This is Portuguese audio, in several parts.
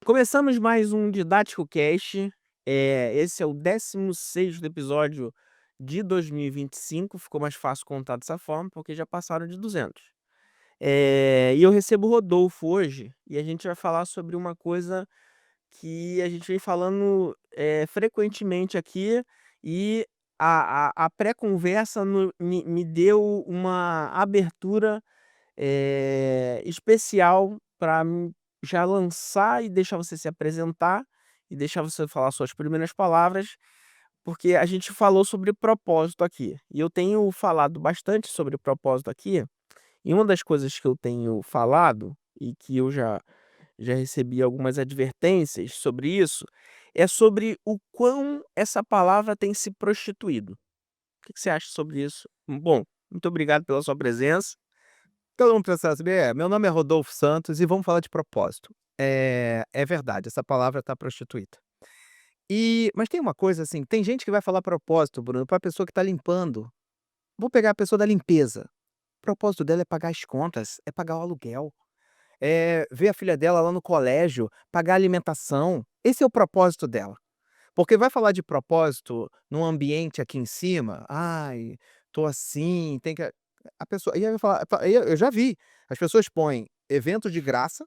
Começamos mais um Didático Cast, esse é o 16º episódio de 2025, ficou mais fácil contar dessa forma, porque já passaram de 200. E eu recebo o Rodolfo hoje, e a gente vai falar sobre uma coisa que a gente vem falando, frequentemente aqui, e a pré-conversa me deu uma abertura especial para já lançar e deixar você se apresentar, e deixar você falar suas primeiras palavras, porque a gente falou sobre propósito aqui. E eu tenho falado bastante sobre propósito aqui, e uma das coisas que eu tenho falado, e que eu já recebi algumas advertências sobre isso, é sobre o quão essa palavra tem se prostituído. O que que você acha sobre isso? Bom, muito obrigado pela sua presença. Todo mundo precisa saber, meu nome é Rodolfo Santos e vamos falar de propósito. É verdade, essa palavra está prostituída. Mas tem uma coisa assim, tem gente que vai falar propósito, Bruno, para a pessoa que está limpando. Vou pegar a pessoa da limpeza. O propósito dela é pagar as contas, é pagar o aluguel, é ver a filha dela lá no colégio, pagar a alimentação. Esse é o propósito dela. Porque vai falar de propósito num ambiente aqui em cima, "Ai, tô assim, tem que" a pessoa e aí vai falar aí eu já vi, as pessoas põem evento de graça,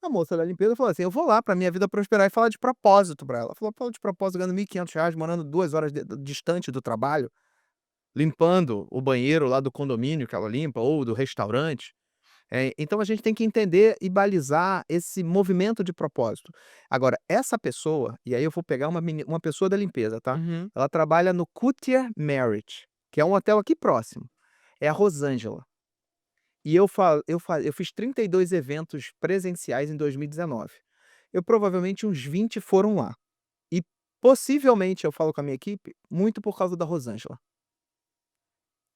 a moça da limpeza falou assim: "Eu vou lá pra minha vida prosperar", e falar de propósito pra ela. Falou: "Fala de propósito ganhando R$ 1.500 morando 2 horas distante do trabalho, limpando o banheiro lá do condomínio que ela limpa ou do restaurante". Então a gente tem que entender e balizar esse movimento de propósito. Agora, essa pessoa, e aí eu vou pegar uma pessoa da limpeza, tá? Uhum. Ela trabalha no Coutier Merit, que é um hotel aqui próximo. É a Rosângela. E eu fiz 32 eventos presenciais em 2019. Eu provavelmente uns 20 foram lá. E possivelmente, eu falo com a minha equipe, muito por causa da Rosângela.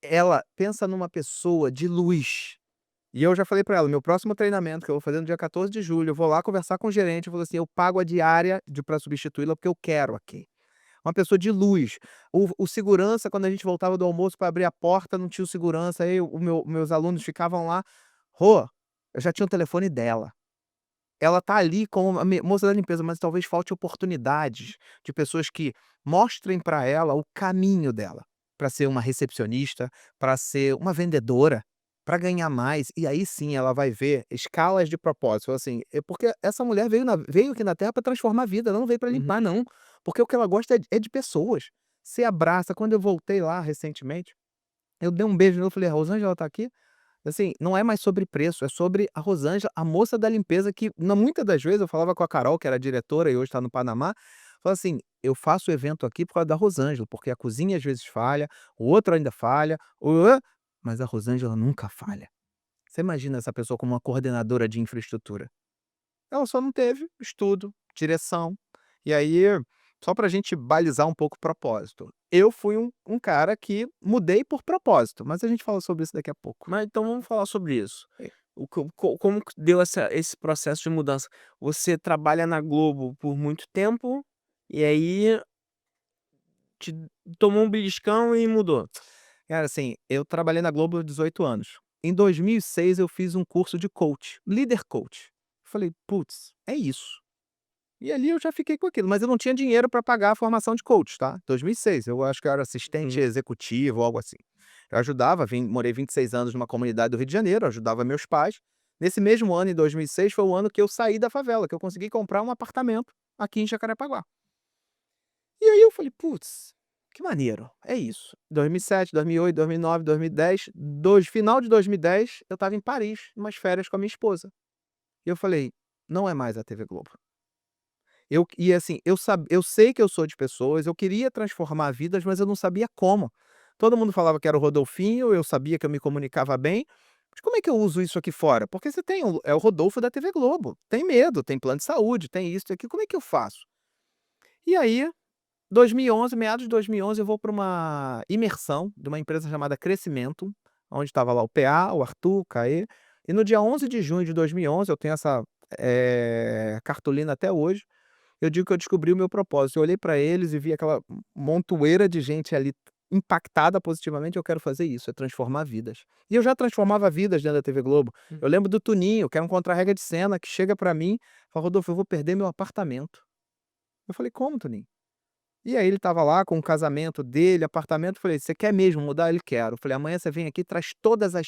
Ela pensa numa pessoa de luz. E eu já falei pra ela, meu próximo treinamento, que eu vou fazer no dia 14 de julho, eu vou lá conversar com o gerente, eu falo assim: "Eu pago a diária de pra substituí-la, porque eu quero aqui". Uma pessoa de luz. O segurança, quando a gente voltava do almoço para abrir a porta, não tinha o segurança, aí meus alunos ficavam lá. "Rô", eu já tinha o telefone dela. Ela tá ali como a moça da limpeza, mas talvez falte oportunidades de pessoas que mostrem para ela o caminho dela, para ser uma recepcionista, para ser uma vendedora, para ganhar mais, e aí sim ela vai ver escalas de propósito, assim, porque essa mulher veio aqui na Terra para transformar a vida, ela não veio para Uhum. limpar não, porque o que ela gosta é de pessoas. Você abraça, quando eu voltei lá recentemente, eu dei um beijo nela, eu falei: "A Rosângela tá aqui?" Assim, não é mais sobre preço, é sobre a Rosângela, a moça da limpeza que na muita das vezes eu falava com a Carol, que era diretora e hoje está no Panamá, falava assim: "Eu faço o evento aqui por causa da Rosângela, porque a cozinha às vezes falha, o outro ainda falha, mas a Rosângela nunca falha". Você imagina essa pessoa como uma coordenadora de infraestrutura. Ela só não teve estudo, direção, e aí, só pra gente balizar um pouco o propósito. Eu fui um cara que mudei por propósito, mas a gente fala sobre isso daqui a pouco. Mas então vamos falar sobre isso. É. Como que deu esse processo de mudança? Você trabalha na Globo por muito tempo, e aí te tomou um beliscão e mudou? Cara, assim, eu trabalhei na Globo há 18 anos. Em 2006 eu fiz um curso de coach, líder coach. Falei: "Putz, é isso". E ali eu já fiquei com aquilo, mas eu não tinha dinheiro para pagar a formação de coach, tá. 2006, eu acho que eu era assistente Uhum. executivo ou algo assim. Eu ajudava, morei 26 anos numa comunidade do Rio de Janeiro, ajudava meus pais. Nesse mesmo ano, em 2006, foi o ano que eu saí da favela, que eu consegui comprar um apartamento aqui em Jacarepaguá. E aí eu falei: "Putz, que maneiro, é isso". 2007, 2008, 2009, 2010, final de 2010, eu estava em Paris, umas férias com a minha esposa. E eu falei: "Não é mais a TV Globo". Assim, eu sei que eu sou de pessoas, eu queria transformar vidas, mas eu não sabia como. Todo mundo falava que era o Rodolfinho, eu sabia que eu me comunicava bem, mas como é que eu uso isso aqui fora? Porque você tem o Rodolfo da TV Globo, tem medo, tem plano de saúde, tem isso, tem aquilo, como é que eu faço? E aí 2011, meados de 2011, eu vou para uma imersão de uma empresa chamada Crescimento, onde estava lá o PA, o Arthur, o Caê, e no dia 11 de junho de 2011, eu tenho essa, cartolina até hoje, eu digo que eu descobri o meu propósito. Eu olhei para eles e vi aquela montoeira de gente ali impactada positivamente, eu quero fazer isso, é transformar vidas. E eu já transformava vidas dentro da TV Globo. Eu lembro do Tuninho, que era um contra-regra de cena, que chega pra mim, fala: "Rodolfo, eu vou perder meu apartamento". Eu falei: "Como, Tuninho?". E aí ele estava lá com o casamento dele, apartamento, eu falei: "Você quer mesmo mudar?". Ele: "Quero". Eu falei: "Amanhã você vem aqui e traz todas as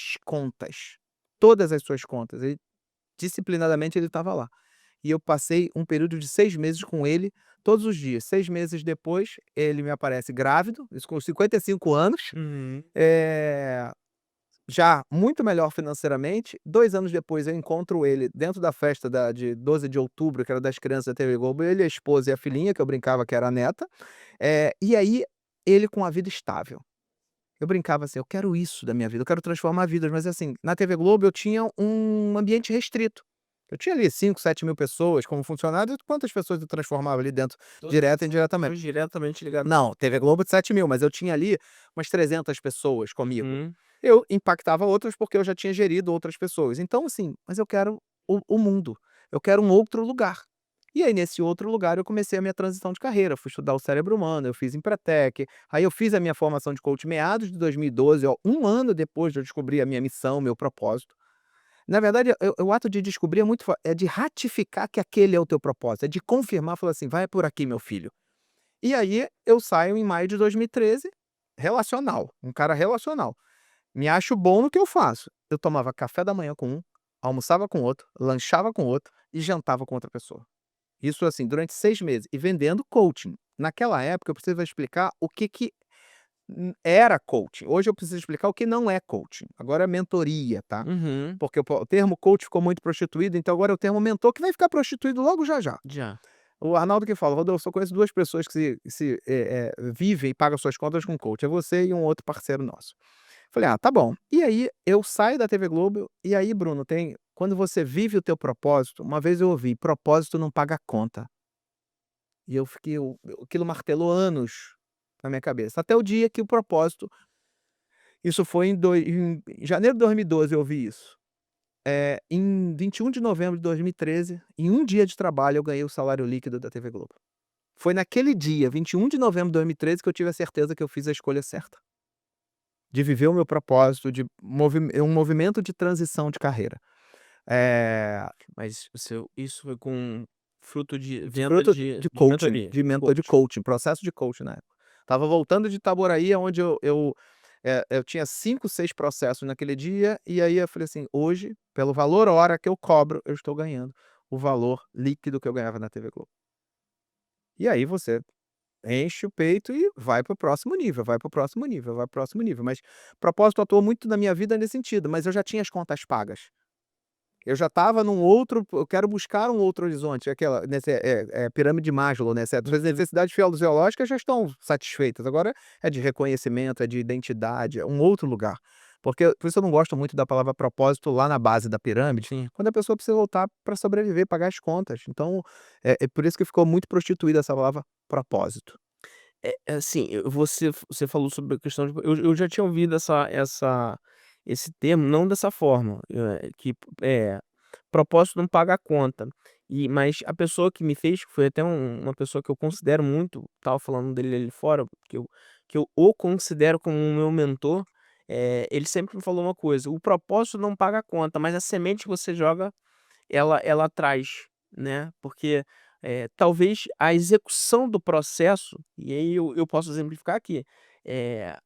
suas contas". Ele disciplinadamente ele estava lá. E eu passei um período de 6 meses com ele, todos os dias. 6 meses depois, ele me aparece grávido, isso com 55 anos, Uhum. eh, já muito melhor financeiramente. 2 anos depois eu encontro ele dentro da festa de 12 de outubro, que era das crianças da TV Globo, ele, a esposa e a filhinha, que eu brincava que era a neta, e aí ele com a vida estável. Eu brincava assim: "Eu quero isso da minha vida, eu quero transformar vidas", mas assim, na TV Globo eu tinha um ambiente restrito. Eu tinha ali 5, 7 mil pessoas como funcionário, quantas pessoas eu transformava ali dentro, Todas direta e as indiretamente? pessoas diretamente ligadas. Não, TV Globo de 7 mil, mas eu tinha ali umas 300 pessoas comigo. Uhum. Eu impactava outras, porque eu já tinha gerido outras pessoas. Então assim, mas eu quero o mundo, eu quero um outro lugar. E aí nesse outro lugar eu comecei a minha transição de carreira, fui estudar o cérebro humano, eu fiz Empretec, aí eu fiz a minha formação de coach meados de 2012, ó, 1 ano depois de eu descobrir a minha missão, meu propósito. Na verdade, o ato de descobrir é muito é de ratificar que aquele é o teu propósito, é de confirmar, falar assim: "Vai por aqui, meu filho". E aí eu saio em maio de 2013, relacional, um cara relacional. Me acho bom no que eu faço. Eu tomava café da manhã com um, almoçava com outro, lanchava com outro e jantava com outra pessoa. Isso, assim, durante 6 meses e vendendo coaching. Naquela época eu precisava explicar o que que era coaching. Hoje eu preciso explicar o que não é coaching. Agora é mentoria, tá? Uhum. Porque o termo coach ficou muito prostituído, então agora é o termo mentor que vai ficar prostituído logo já já. Já. O Arnaldo que fala: "Rodolfo, só conheço 2 pessoas que vivem e pagam suas contas com coach, é você e um outro parceiro nosso". Falei: "Ah, tá bom". E aí eu saio da TV Globo, e aí, Bruno, tem quando você vive o teu propósito, uma vez eu ouvi: "Propósito não paga conta". E eu fiquei aquilo martelou anos na minha cabeça, até o dia que o propósito isso foi em janeiro de 2012 eu ouvi isso. Em 21 de novembro de 2013, em um dia de trabalho, eu ganhei o salário líquido da TV Globo. Foi naquele dia, 21 de novembro de 2013, que eu tive a certeza que eu fiz a escolha certa, de viver o meu propósito, de um movimento de transição de carreira. Eh, Mas o seu isso foi com fruto de venda fruto de de coaching, mentoria, de mentor de coach. coaching, processo de coaching na época. Estava voltando de Itaboraí, onde eu tinha 5, 6 processos naquele dia, e aí eu falei assim: "Hoje, pelo valor hora que eu cobro, eu estou ganhando o valor líquido que eu ganhava na TV Globo". E aí você enche o peito e vai para o próximo nível, vai para o próximo nível, vai para o próximo nível. Mas propósito atuou muito na minha vida nesse sentido, mas eu já tinha as contas pagas. Eu já estava num outro eu quero buscar um outro horizonte, aquela nesse pirâmide de Maslow, né, certo? As Uhum. necessidades fisiológicas já estão satisfeitas, agora é de reconhecimento, é de identidade, é um outro lugar. Porque por isso eu não gosto muito da palavra propósito lá na base da pirâmide, Sim. quando a pessoa precisa voltar para sobreviver, pagar as contas. Então, é por isso que ficou muito prostituída essa palavra propósito. É assim, você falou sobre a questão de eu já tinha ouvido esse termo, não dessa forma, que, propósito não paga a conta. Mas a pessoa que me fez, que foi até uma pessoa que eu considero muito, estava falando dele ali fora, que eu o considero como um meu mentor, ele sempre me falou uma coisa: "O propósito não paga a conta, mas a semente que você joga ela traz", né, porque, talvez a execução do processo, e aí eu posso exemplificar aqui, eh,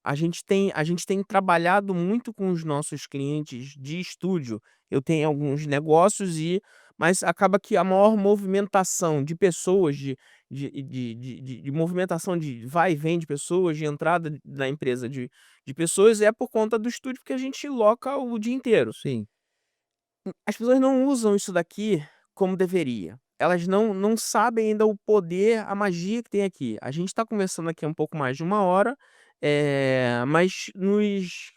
a gente tem trabalhado muito com os nossos clientes de estúdio. Eu tenho alguns negócios mas acaba que a maior movimentação de pessoas, de movimentação de vai e vem de pessoas, de entrada na empresa de pessoas, é por conta do estúdio, porque a gente loca o dia inteiro. Sim, As pessoas não usam isso daqui como deveria. Elas não sabem ainda o poder, a magia que tem aqui. A gente está conversando aqui há um pouco mais de 1 hora, mas nos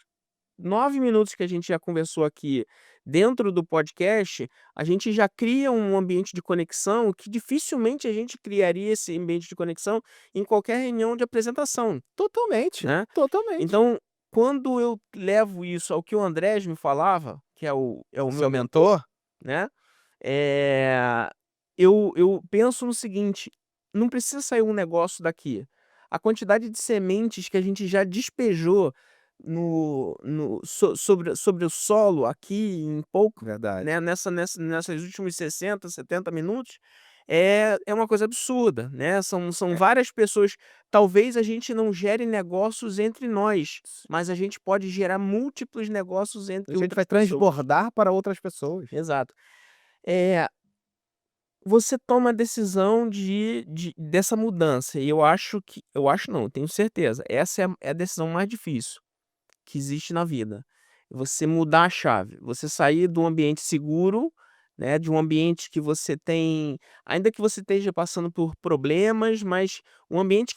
9 minutos que a gente já conversou aqui dentro do podcast, a gente já cria um ambiente de conexão que dificilmente a gente criaria esse ambiente de conexão em qualquer reunião de apresentação, totalmente, né. totalmente. Então, quando eu levo isso ao que o Andrés me falava, que é o meu Seu mentor, mentor? né, eu penso no seguinte: não precisa sair um negócio daqui. a quantidade de sementes que a gente já despejou sobre o solo aqui em pouco, Verdade. né, nessas últimos 60, 70 minutos, é uma coisa absurda, né, são É. várias pessoas. Talvez a gente não gere negócios entre nós, mas a gente pode gerar múltiplos negócios A entre gente outras vai pessoas. transbordar para outras pessoas. Exato. Eh, Você toma a decisão dessa mudança e eu acho não, eu tenho certeza, essa é a decisão mais difícil que existe na vida. Você mudar a chave, você sair do ambiente seguro, né, de um ambiente que você tem, ainda que você esteja passando por problemas, mas um ambiente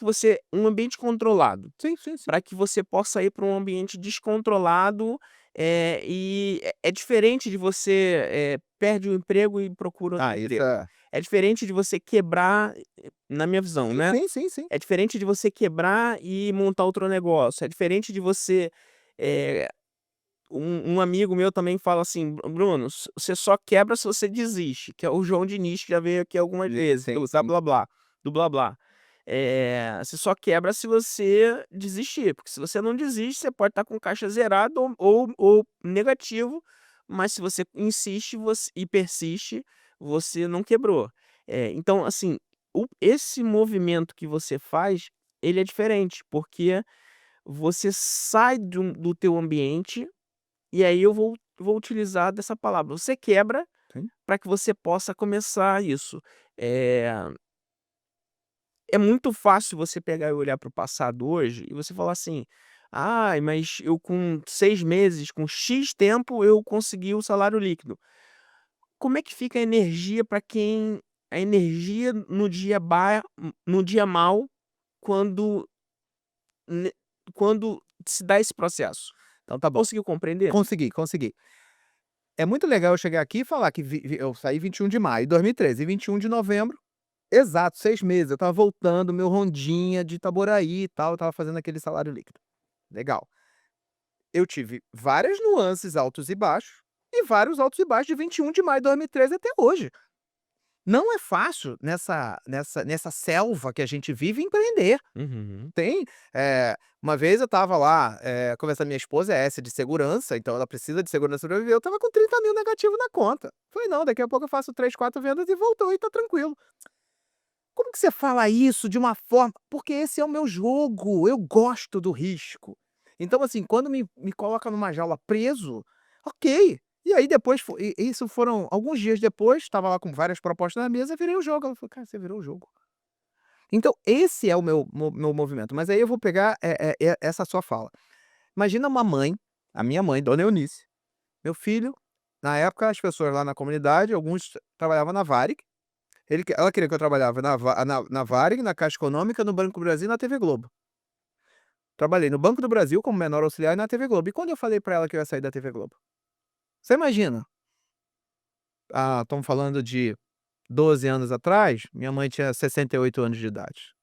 controlado, Sim, sim, sim. para que você possa ir para um ambiente descontrolado, é diferente de você, perde o emprego e procura outro Ah, isso emprego. é É diferente de você quebrar, na minha visão, sim, né, sim, sim, sim. é diferente de você quebrar e montar outro negócio, é diferente de você, eh, um amigo meu também fala assim: Bruno, você só quebra se você desiste", que é o João Diniz, que já veio aqui algumas vezes, Sim, da sim. Blá-Blá, do Blá-Blá. Você só quebra se você desistir, porque se você não desiste, você pode estar com caixa zerado ou negativo, mas se você insiste e persiste, você não quebrou. Então assim, esse movimento que você faz, ele é diferente, porque você sai do teu ambiente, e aí eu vou utilizar dessa palavra, você quebra Sim. para que você possa começar isso. Eh, É muito fácil você pegar e olhar para o passado hoje e você falar assim: "Ai, mas eu com 6 meses, com X tempo eu consegui o salário líquido". Como é que fica a energia no dia mal, quando ne quando se dá esse processo? Então tá bom. Conseguiu compreender? Consegui, consegui. É muito legal eu chegar aqui e falar que eu saí 21 de maio de 2013 e 21 de novembro, exato, 6 meses, eu estava voltando, meu rondinha de Itaboraí e tal, eu estava fazendo aquele salário líquido. Legal. Eu tive várias nuances altos e baixos, e vários altos e baixos de 21 de maio de 2013 até hoje. Não é fácil nessa selva que a gente vive empreender. Uhum. Tem, uma vez eu estava lá, conversando, minha esposa é S de segurança, então ela precisa de segurança pra sobreviver, eu estava com 30.000 negativo na conta. Falei: "Não, daqui a pouco eu faço 3, 4 vendas e voltou e tá tranquilo". Como que você fala isso de uma forma, porque esse é o meu jogo, eu gosto do risco. Então, assim, quando me coloca numa jaula preso, ok. E aí depois isso foram alguns dias depois, estava lá com várias propostas na mesa, virei o jogo. Ela falou: "Cara, você virou o jogo". Então esse é o meu movimento, mas aí eu vou pegar, essa sua fala. Imagina uma mãe, a minha mãe, dona Eunice, meu filho, na época as pessoas lá na comunidade, alguns trabalhavam na Varig, ela queria que eu trabalhava na Varig, na Caixa Econômica, no Banco do Brasil e na TV Globo. Trabalhei no Banco do Brasil como menor auxiliar e na TV Globo. E quando eu falei pra ela que eu ia sair da TV Globo? Você imagina, estamos falando de 12 anos atrás, minha mãe tinha 68 anos de idade.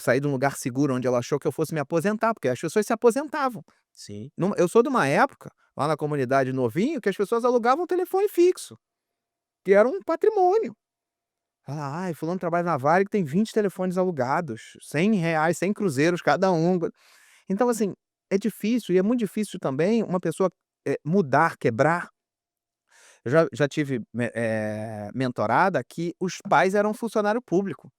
Saí de um lugar seguro onde ela achou que eu fosse me aposentar, porque as pessoas se aposentavam. Sim. Eu sou de uma época, lá na comunidade novinho, que as pessoas alugavam telefone fixo, que era um patrimônio. Ah, ai, fulano trabalha na Varig, tem 20 telefones alugados, R$ 100, 100 cruzeiros cada um. Então, assim, é difícil, e é muito difícil também uma pessoa, mudar, quebrar. Eu já tive mentorada que os pais eram funcionário público,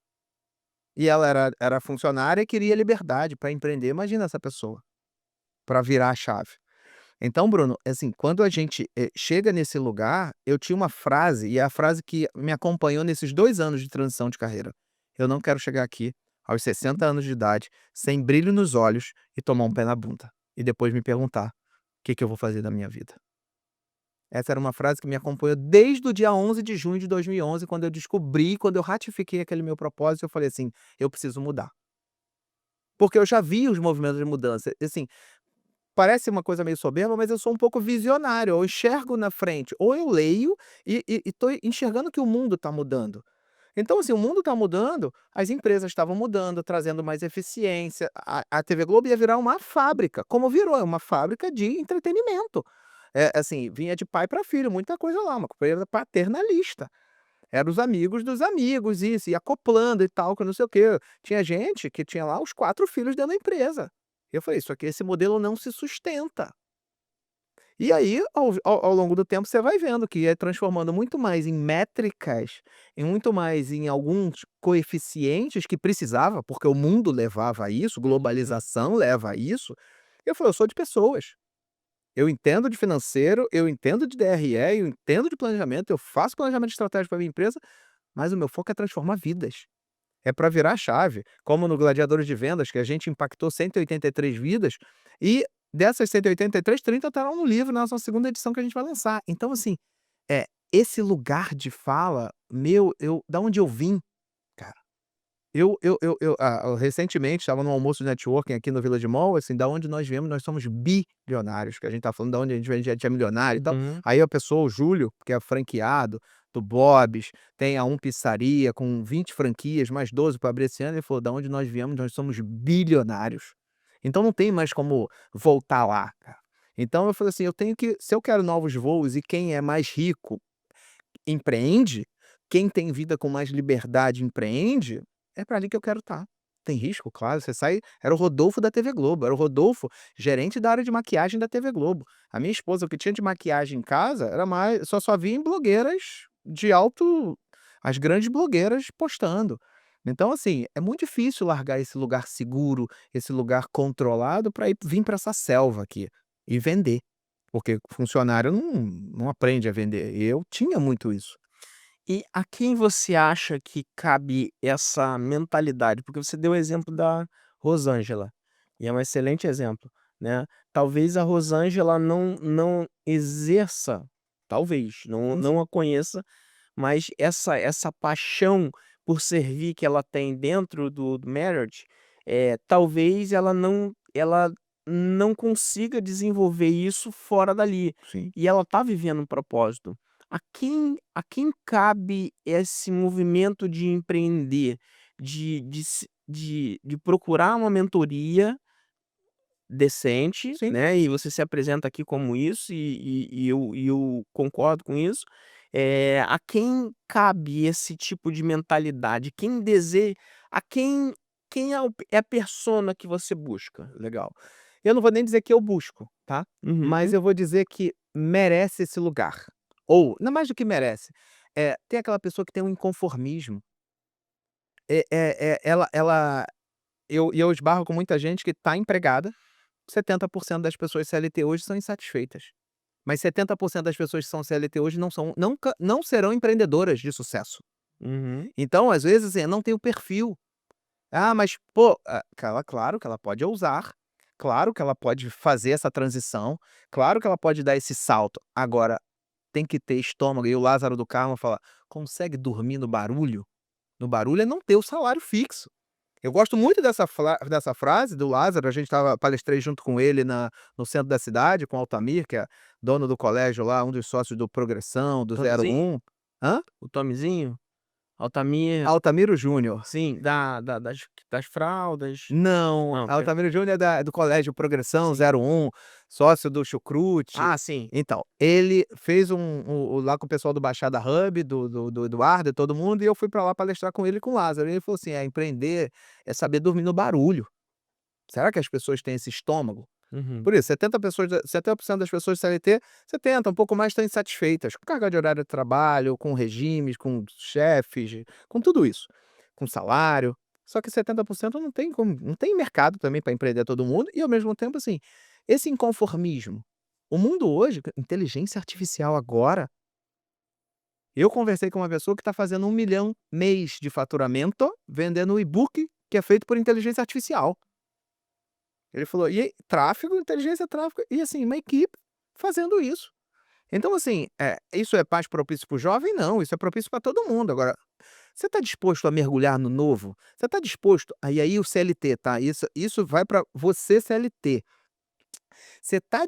e ela era funcionária e queria liberdade para empreender. Imagina essa pessoa, para virar a chave. Então, Bruno, assim, quando a gente, chega nesse lugar, eu tinha uma frase, e é a frase que me acompanhou nesses 2 anos de transição de carreira: "Eu não quero chegar aqui, aos 60 anos de idade, sem brilho nos olhos e tomar um pé na bunda, e depois me perguntar: 'Que eu vou fazer da minha vida?'". Essa era uma frase que me acompanhou desde o dia 11 de junho de 2011, quando eu ratifiquei aquele meu propósito, eu falei assim: "Eu preciso mudar". Porque eu já vi os movimentos de mudança, assim, parece uma coisa meio soberba, mas eu sou um pouco visionário, eu enxergo na frente, ou eu leio e tô enxergando que o mundo está mudando. Então, assim, o mundo está mudando, as empresas estavam mudando, trazendo mais eficiência, a TV Globo ia virar uma fábrica, como virou, é uma fábrica de entretenimento. Assim, vinha de pai para filho, muita coisa lá, uma coisa paternalista. Eram os amigos dos amigos, isso, e acoplando e tal, que não sei o quê. Tinha gente que tinha lá os 4 filhos dentro da empresa. Eu falei: "Isso aqui, esse modelo não se sustenta". E aí, ao longo do tempo, você vai vendo que é transformando muito mais em métricas, e muito mais em alguns coeficientes que precisava, porque o mundo levava a isso, globalização leva a isso. Eu falei: "Eu sou de pessoas, eu entendo de financeiro, eu entendo de DRE, eu entendo de planejamento, eu faço planejamento estratégico para minha empresa, mas o meu foco é transformar vidas, é para virar a chave", como no Gladiadores de Vendas, que a gente impactou 183 vidas, e dessas 183, 30 estarão no livro, na nossa segunda edição que a gente vai lançar. Então assim, é esse lugar de fala meu, eu da onde eu vim, cara, recentemente estava num almoço de networking aqui no Village Mall, assim, da onde nós viemos, nós somos bilionários, que a gente tá falando da onde a gente vem, a gente é milionário e tal. Uhum. Aí a pessoa, o Júlio, que é franqueado do Bob's, tem a Pizzaria com 20 franquias, mais 12 para abrir esse ano, ele falou: "Da onde nós viemos, nós somos bilionários". Então não tem mais como voltar lá, cara. Então eu falei assim: "Eu tenho que, se eu quero novos voos e quem é mais rico empreende, quem tem vida com mais liberdade empreende, é para ali que eu quero estar". Tem risco, claro, você sai, era o Rodolfo da TV Globo, era o Rodolfo, gerente da área de maquiagem da TV Globo. A minha esposa, o que tinha de maquiagem em casa era mais, só via em blogueiras de alto, as grandes blogueiras postando. Então, assim, é muito difícil largar esse lugar seguro, esse lugar controlado para ir vir para essa selva aqui e vender, porque funcionário não aprende a vender. Eu tinha muito isso. E a quem você acha que cabe essa mentalidade? Porque você deu o exemplo da Rosângela, e é um excelente exemplo, né. Talvez a Rosângela não exerça, talvez, não a conheça, mas essa paixão por servir que ela tem dentro do Marriott, talvez ela não consiga desenvolver isso fora dali, Sim. e ela tá vivendo um propósito. A quem cabe esse movimento de empreender, de procurar uma mentoria decente, Sim. né, e você se apresenta aqui como isso, e eu concordo com isso. A quem cabe esse tipo de mentalidade? Quem é a persona que você busca? Legal. Eu não vou nem dizer que eu busco, tá, mas Uhum. eu vou dizer que merece esse lugar. Ou, não mais do que merece, tem aquela pessoa que tem um inconformismo. Ela eu esbarro com muita gente que está empregada, 70% das pessoas CLT hoje são insatisfeitas, mas 70% das pessoas que são CLT hoje não serão empreendedoras de sucesso. Uhum. Então, às vezes, assim, não tem o perfil. Ah, mas pô, claro que ela pode ousar, claro que ela pode fazer essa transição, claro que ela pode dar esse salto. Agora, tem que ter estômago, e o Lázaro do Carmo fala: "Consegue dormir no barulho?". No barulho é não ter o salário fixo. Eu gosto muito dessa frase do Lázaro, a gente palestrei junto com ele no centro da cidade, com o Altamir, que é dono do colégio lá, um dos sócios do Progressão, do zero Tomizinho? um. Hã? O Tomizinho? Altamir, Altamiro Júnior. sim, das fraldas. Não, Não, Altamiro Júnior é do colégio Progressão sim. 01, sócio do Chucrute. Ah, sim. Então, ele fez lá com o pessoal do Baixada Hub, do Eduardo e todo mundo, e eu fui pra lá palestrar com ele e com o Lázaro. E ele falou assim: empreender é saber dormir no barulho. Será que as pessoas têm esse estômago? Uhum. Por isso, 70% das pessoas CLT, 70, um pouco mais, estão insatisfeitas com carga de horário de trabalho, com regimes, com chefes, com tudo isso, com salário. Só que 70% não tem mercado também para empreender todo mundo e, ao mesmo tempo, assim, esse inconformismo. O mundo hoje, inteligência artificial agora, eu conversei com uma pessoa que está fazendo 1 milhão mês de faturamento vendendo um e-book que é feito por inteligência artificial. Ele falou: "E aí, tráfego, inteligência, tráfego", e assim, uma equipe fazendo isso. Então assim, isso é mais propício para o jovem? Não, isso é propício para todo mundo. Agora, você está disposto a mergulhar no novo? Você está disposto aí o CLT, tá, isso vai para você CLT. Você está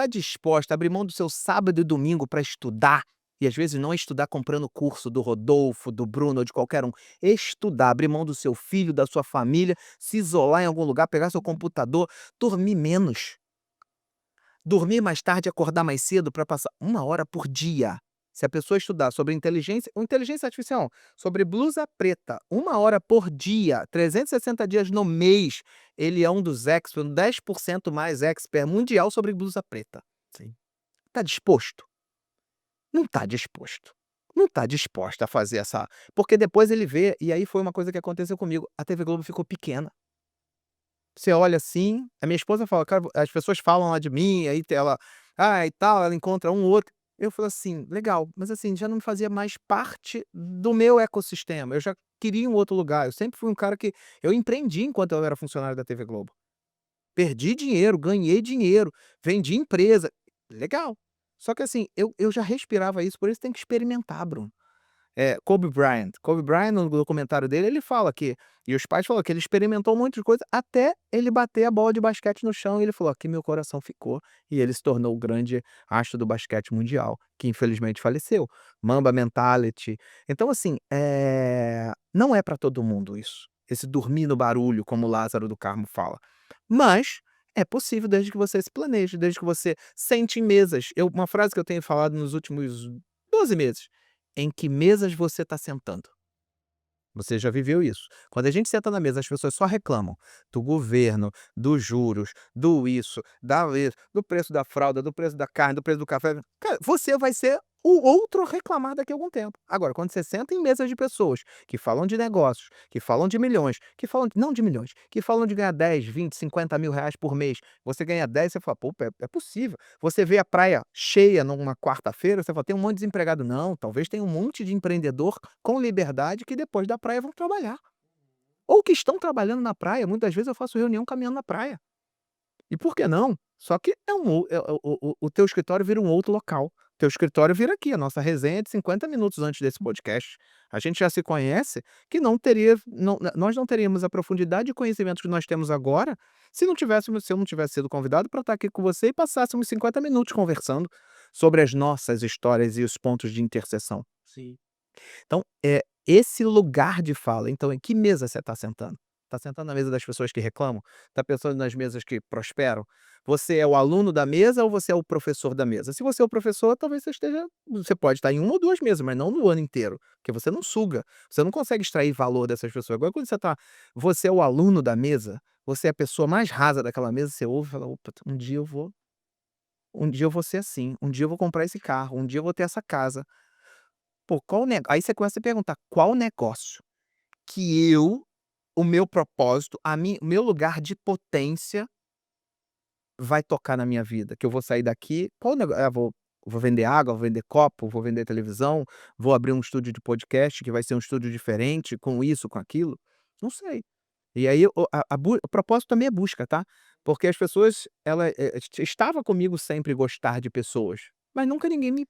disposta a abrir mão do seu sábado e domingo para estudar? E às vezes não é estudar comprando curso do Rodolfo, do Bruno ou de qualquer um. Estudar, abrir mão do seu filho, da sua família, se isolar em algum lugar, pegar seu computador, dormir menos. Dormir mais tarde e acordar mais cedo para passar 1 hora por dia. Se a pessoa estudar sobre inteligência artificial, sobre blusa preta, 1 hora por dia, 360 dias no mês, ele é um dos experts, 10% mais expert mundial sobre blusa preta. Sim. Está disposto? Não está disposto. Não está disposta a fazer essa, porque depois ele vê, e aí foi uma coisa que aconteceu comigo, a TV Globo ficou pequena. Você olha assim, a minha esposa fala: "Cara, as pessoas falam lá de mim", aí ela, e tal, ela encontra um ou outro. Eu falo assim: "Legal", mas assim, já não me fazia mais parte do meu ecossistema, eu já queria um outro lugar, eu sempre fui um cara que eu empreendi enquanto eu era funcionário da TV Globo. Perdi dinheiro, ganhei dinheiro, vendi empresa, legal. Só que assim, eu já respirava isso, por isso tem que experimentar, Bruno. Kobe Bryant no documentário dele, ele fala que e os pais falam que ele experimentou um monte de coisa até ele bater a bola de basquete no chão e ele falou: "Aqui meu coração ficou", e ele se tornou o grande astro do basquete mundial, que infelizmente faleceu. Mamba mentality. Então assim, não é para todo mundo isso, esse dormir no barulho, como Lázaro do Carmo fala. Mas é possível desde que você se planeje, desde que você sente em mesas. Uma frase que eu tenho falado nos últimos 12 meses: "Em que mesas você está sentando?". Você já viveu isso. Quando a gente senta na mesa, as pessoas só reclamam do governo, dos juros, do isso, do preço da fralda, do preço da carne, do preço do café. Cara, você vai ser o outro a reclamar daqui a algum tempo. Agora, quando você senta em mesas de pessoas que falam de negócios, que falam de milhões, que falam, não de milhões, que falam de ganhar 10, 20, 50 mil reais por mês, você ganha 10, você fala: "Pô, é possível". Você vê a praia cheia numa quarta-feira, você fala: "Tem um monte de desempregado". Não, talvez tenha um monte de empreendedor com liberdade que depois da praia vão trabalhar. Ou que estão trabalhando na praia, muitas vezes eu faço reunião caminhando na praia. E por que não? Só que é um ou o teu escritório vira um outro local. Teu escritório vira aqui, a nossa resenha é de 50 minutos antes desse podcast. A gente já se conhece, que nós não teríamos a profundidade de conhecimento que nós temos agora, se eu não tivesse sido convidado para estar aqui com você e passássemos 50 minutos conversando sobre as nossas histórias e os pontos de interseção. Sim. Então, esse lugar de fala, então em que mesa você está sentando? Está sentando na mesa das pessoas que reclamam? Está pensando nas mesas que prosperam? Você é o aluno da mesa ou você é o professor da mesa? Se você é o professor, talvez você pode estar em 1 ou 2 mesas, mas não no ano inteiro, porque você não suga, você não consegue extrair valor dessas pessoas. Agora quando você é o aluno da mesa, você é a pessoa mais rasa daquela mesa, você ouve e fala: "Opa, um dia eu vou ser assim, um dia eu vou comprar esse carro, um dia eu vou ter essa casa". Pô, aí você começa a perguntar: "Qual negócio que o meu propósito, o meu lugar de potência vai tocar na minha vida? Que eu vou sair daqui, qual vou vender água, vou vender copo, vou vender televisão, vou abrir um estúdio de podcast que vai ser um estúdio diferente, com isso, com aquilo?". Não sei. E aí o propósito também é busca, tá? Porque as pessoas, estava comigo sempre gostar de pessoas, mas nunca ninguém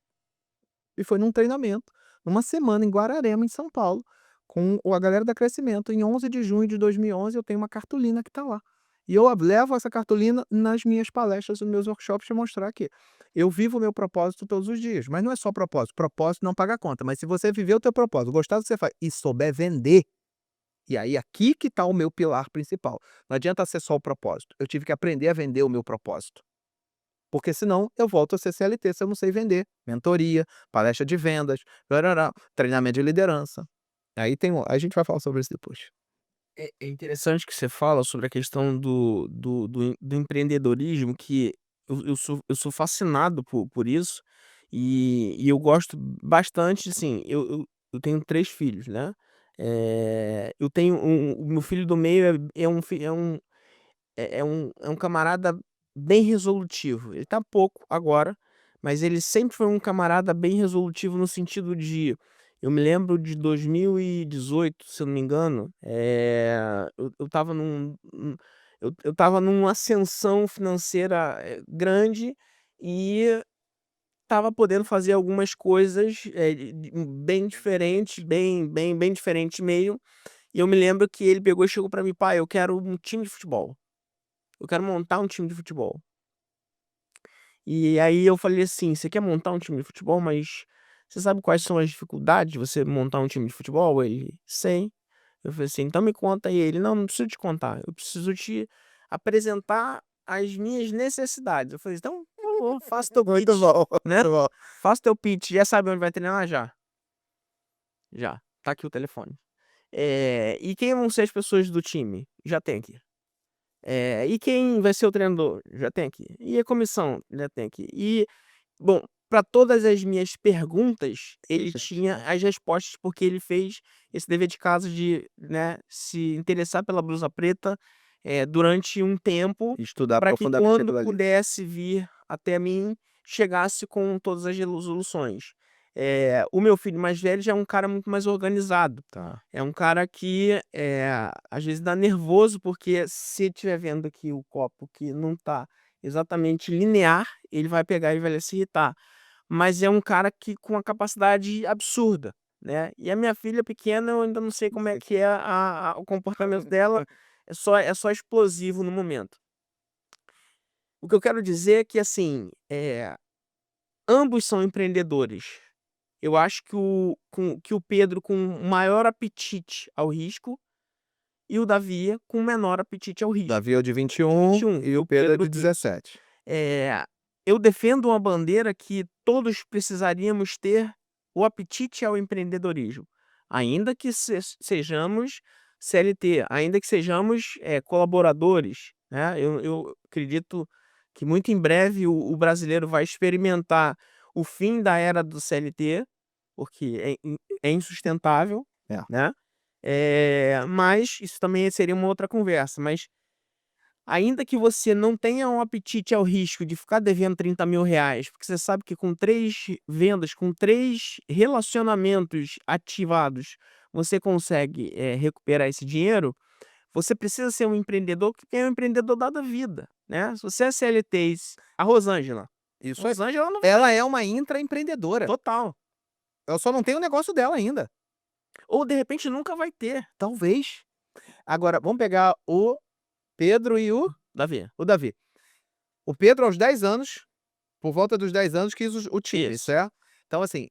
e foi num treinamento, numa semana em Guararema, em São Paulo, com a galera da Crescimento. Em 11 de junho de 2011, eu tenho uma cartolina que está lá. E eu levo essa cartolina nas minhas palestras, nos meus workshops, para mostrar que eu vivo o meu propósito todos os dias. Mas não é só propósito. Propósito não paga a conta. Mas se você viver o teu propósito, gostar do que você faz e souber vender, e aí aqui que está o meu pilar principal. Não adianta ser só o propósito. Eu tive que aprender a vender o meu propósito. Porque senão eu volto a ser CLT se eu não sei vender. Mentoria, palestra de vendas, tarará, treinamento de liderança. A gente vai falar sobre isso depois. É interessante que você fala sobre a questão do empreendedorismo, que eu sou fascinado por isso, e eu gosto bastante, assim, eu tenho 3 filhos, né, eu tenho o meu filho do meio é um camarada bem resolutivo. Ele tá pouco agora, mas ele sempre foi um camarada bem resolutivo no sentido de eu me lembro de 2018, se eu não me engano, eu estava eu estava numa ascensão financeira, grande, e estava podendo fazer algumas coisas, bem diferentes, bem diferentes mesmo, e eu me lembro que ele pegou e chegou pra mim: "Pai, eu quero um time de futebol". Eu quero montar um time de futebol. E aí eu falei assim: "Você quer montar um time de futebol, mas você sabe quais são as dificuldades de você montar um time de futebol?" Ele: "Sei". Eu falei assim: "Então me conta aí". Ele: "Não, não preciso te contar, eu preciso te apresentar as minhas necessidades". Eu falei: "Então, vamos favor, faça teu Muito pitch, bom, né? muito bom. Faça teu pitch. Já sabe onde vai treinar? Já. Já. Tá aqui o telefone. E quem vão ser as pessoas do time? Já tem aqui. E quem vai ser o treinador? Já tem aqui. E a comissão? Já tem aqui. E, bom, para todas as minhas perguntas, ele tinha as respostas, porque ele fez esse dever de casa de, né, se interessar pela blusa preta durante um tempo, Estudar para que profundamente quando aquilo ali. pudesse vir até mim, chegasse com todas as resoluções. O meu filho mais velho já é um cara muito mais organizado. Tá. É um cara que, às vezes dá nervoso, porque se estiver vendo aqui o copo que não tá exatamente linear, ele vai pegar e vai se irritar. Mas é um cara que com uma capacidade absurda, né. E a minha filha pequena, eu ainda não sei como é que é o comportamento dela, é só explosivo no momento. O que eu quero dizer é que, assim, ambos são empreendedores. Eu acho que o Pedro com maior apetite ao risco e o Davi com menor apetite ao risco. Davi é o de 21 21, e o Pedro é de 17. Eu defendo uma bandeira que todos precisaríamos ter o apetite ao empreendedorismo, ainda que sejamos CLT, ainda que sejamos colaboradores, né? Eu acredito que muito em breve o brasileiro vai experimentar o fim da era do CLT, porque é insustentável, É. né? Mas isso também seria uma outra conversa. Mas ainda que você não tenha um apetite ao risco de ficar devendo R$ 30.000, porque você sabe que com 3 vendas, com 3 relacionamentos ativados, você consegue, recuperar esse dinheiro, você precisa ser um empreendedor que é um empreendedor da vida, né. Se você é CLT, a Rosângela, Isso aí. Rosângela não Ela é uma intraempreendedora. total. Ela só não tem o negócio dela ainda. Ou de repente nunca vai ter, Talvez. Agora, vamos pegar o Pedro e Davi. o Davi. O Pedro, aos 10 anos, por volta dos 10 anos, quis o time, Isso. certo? Então, assim,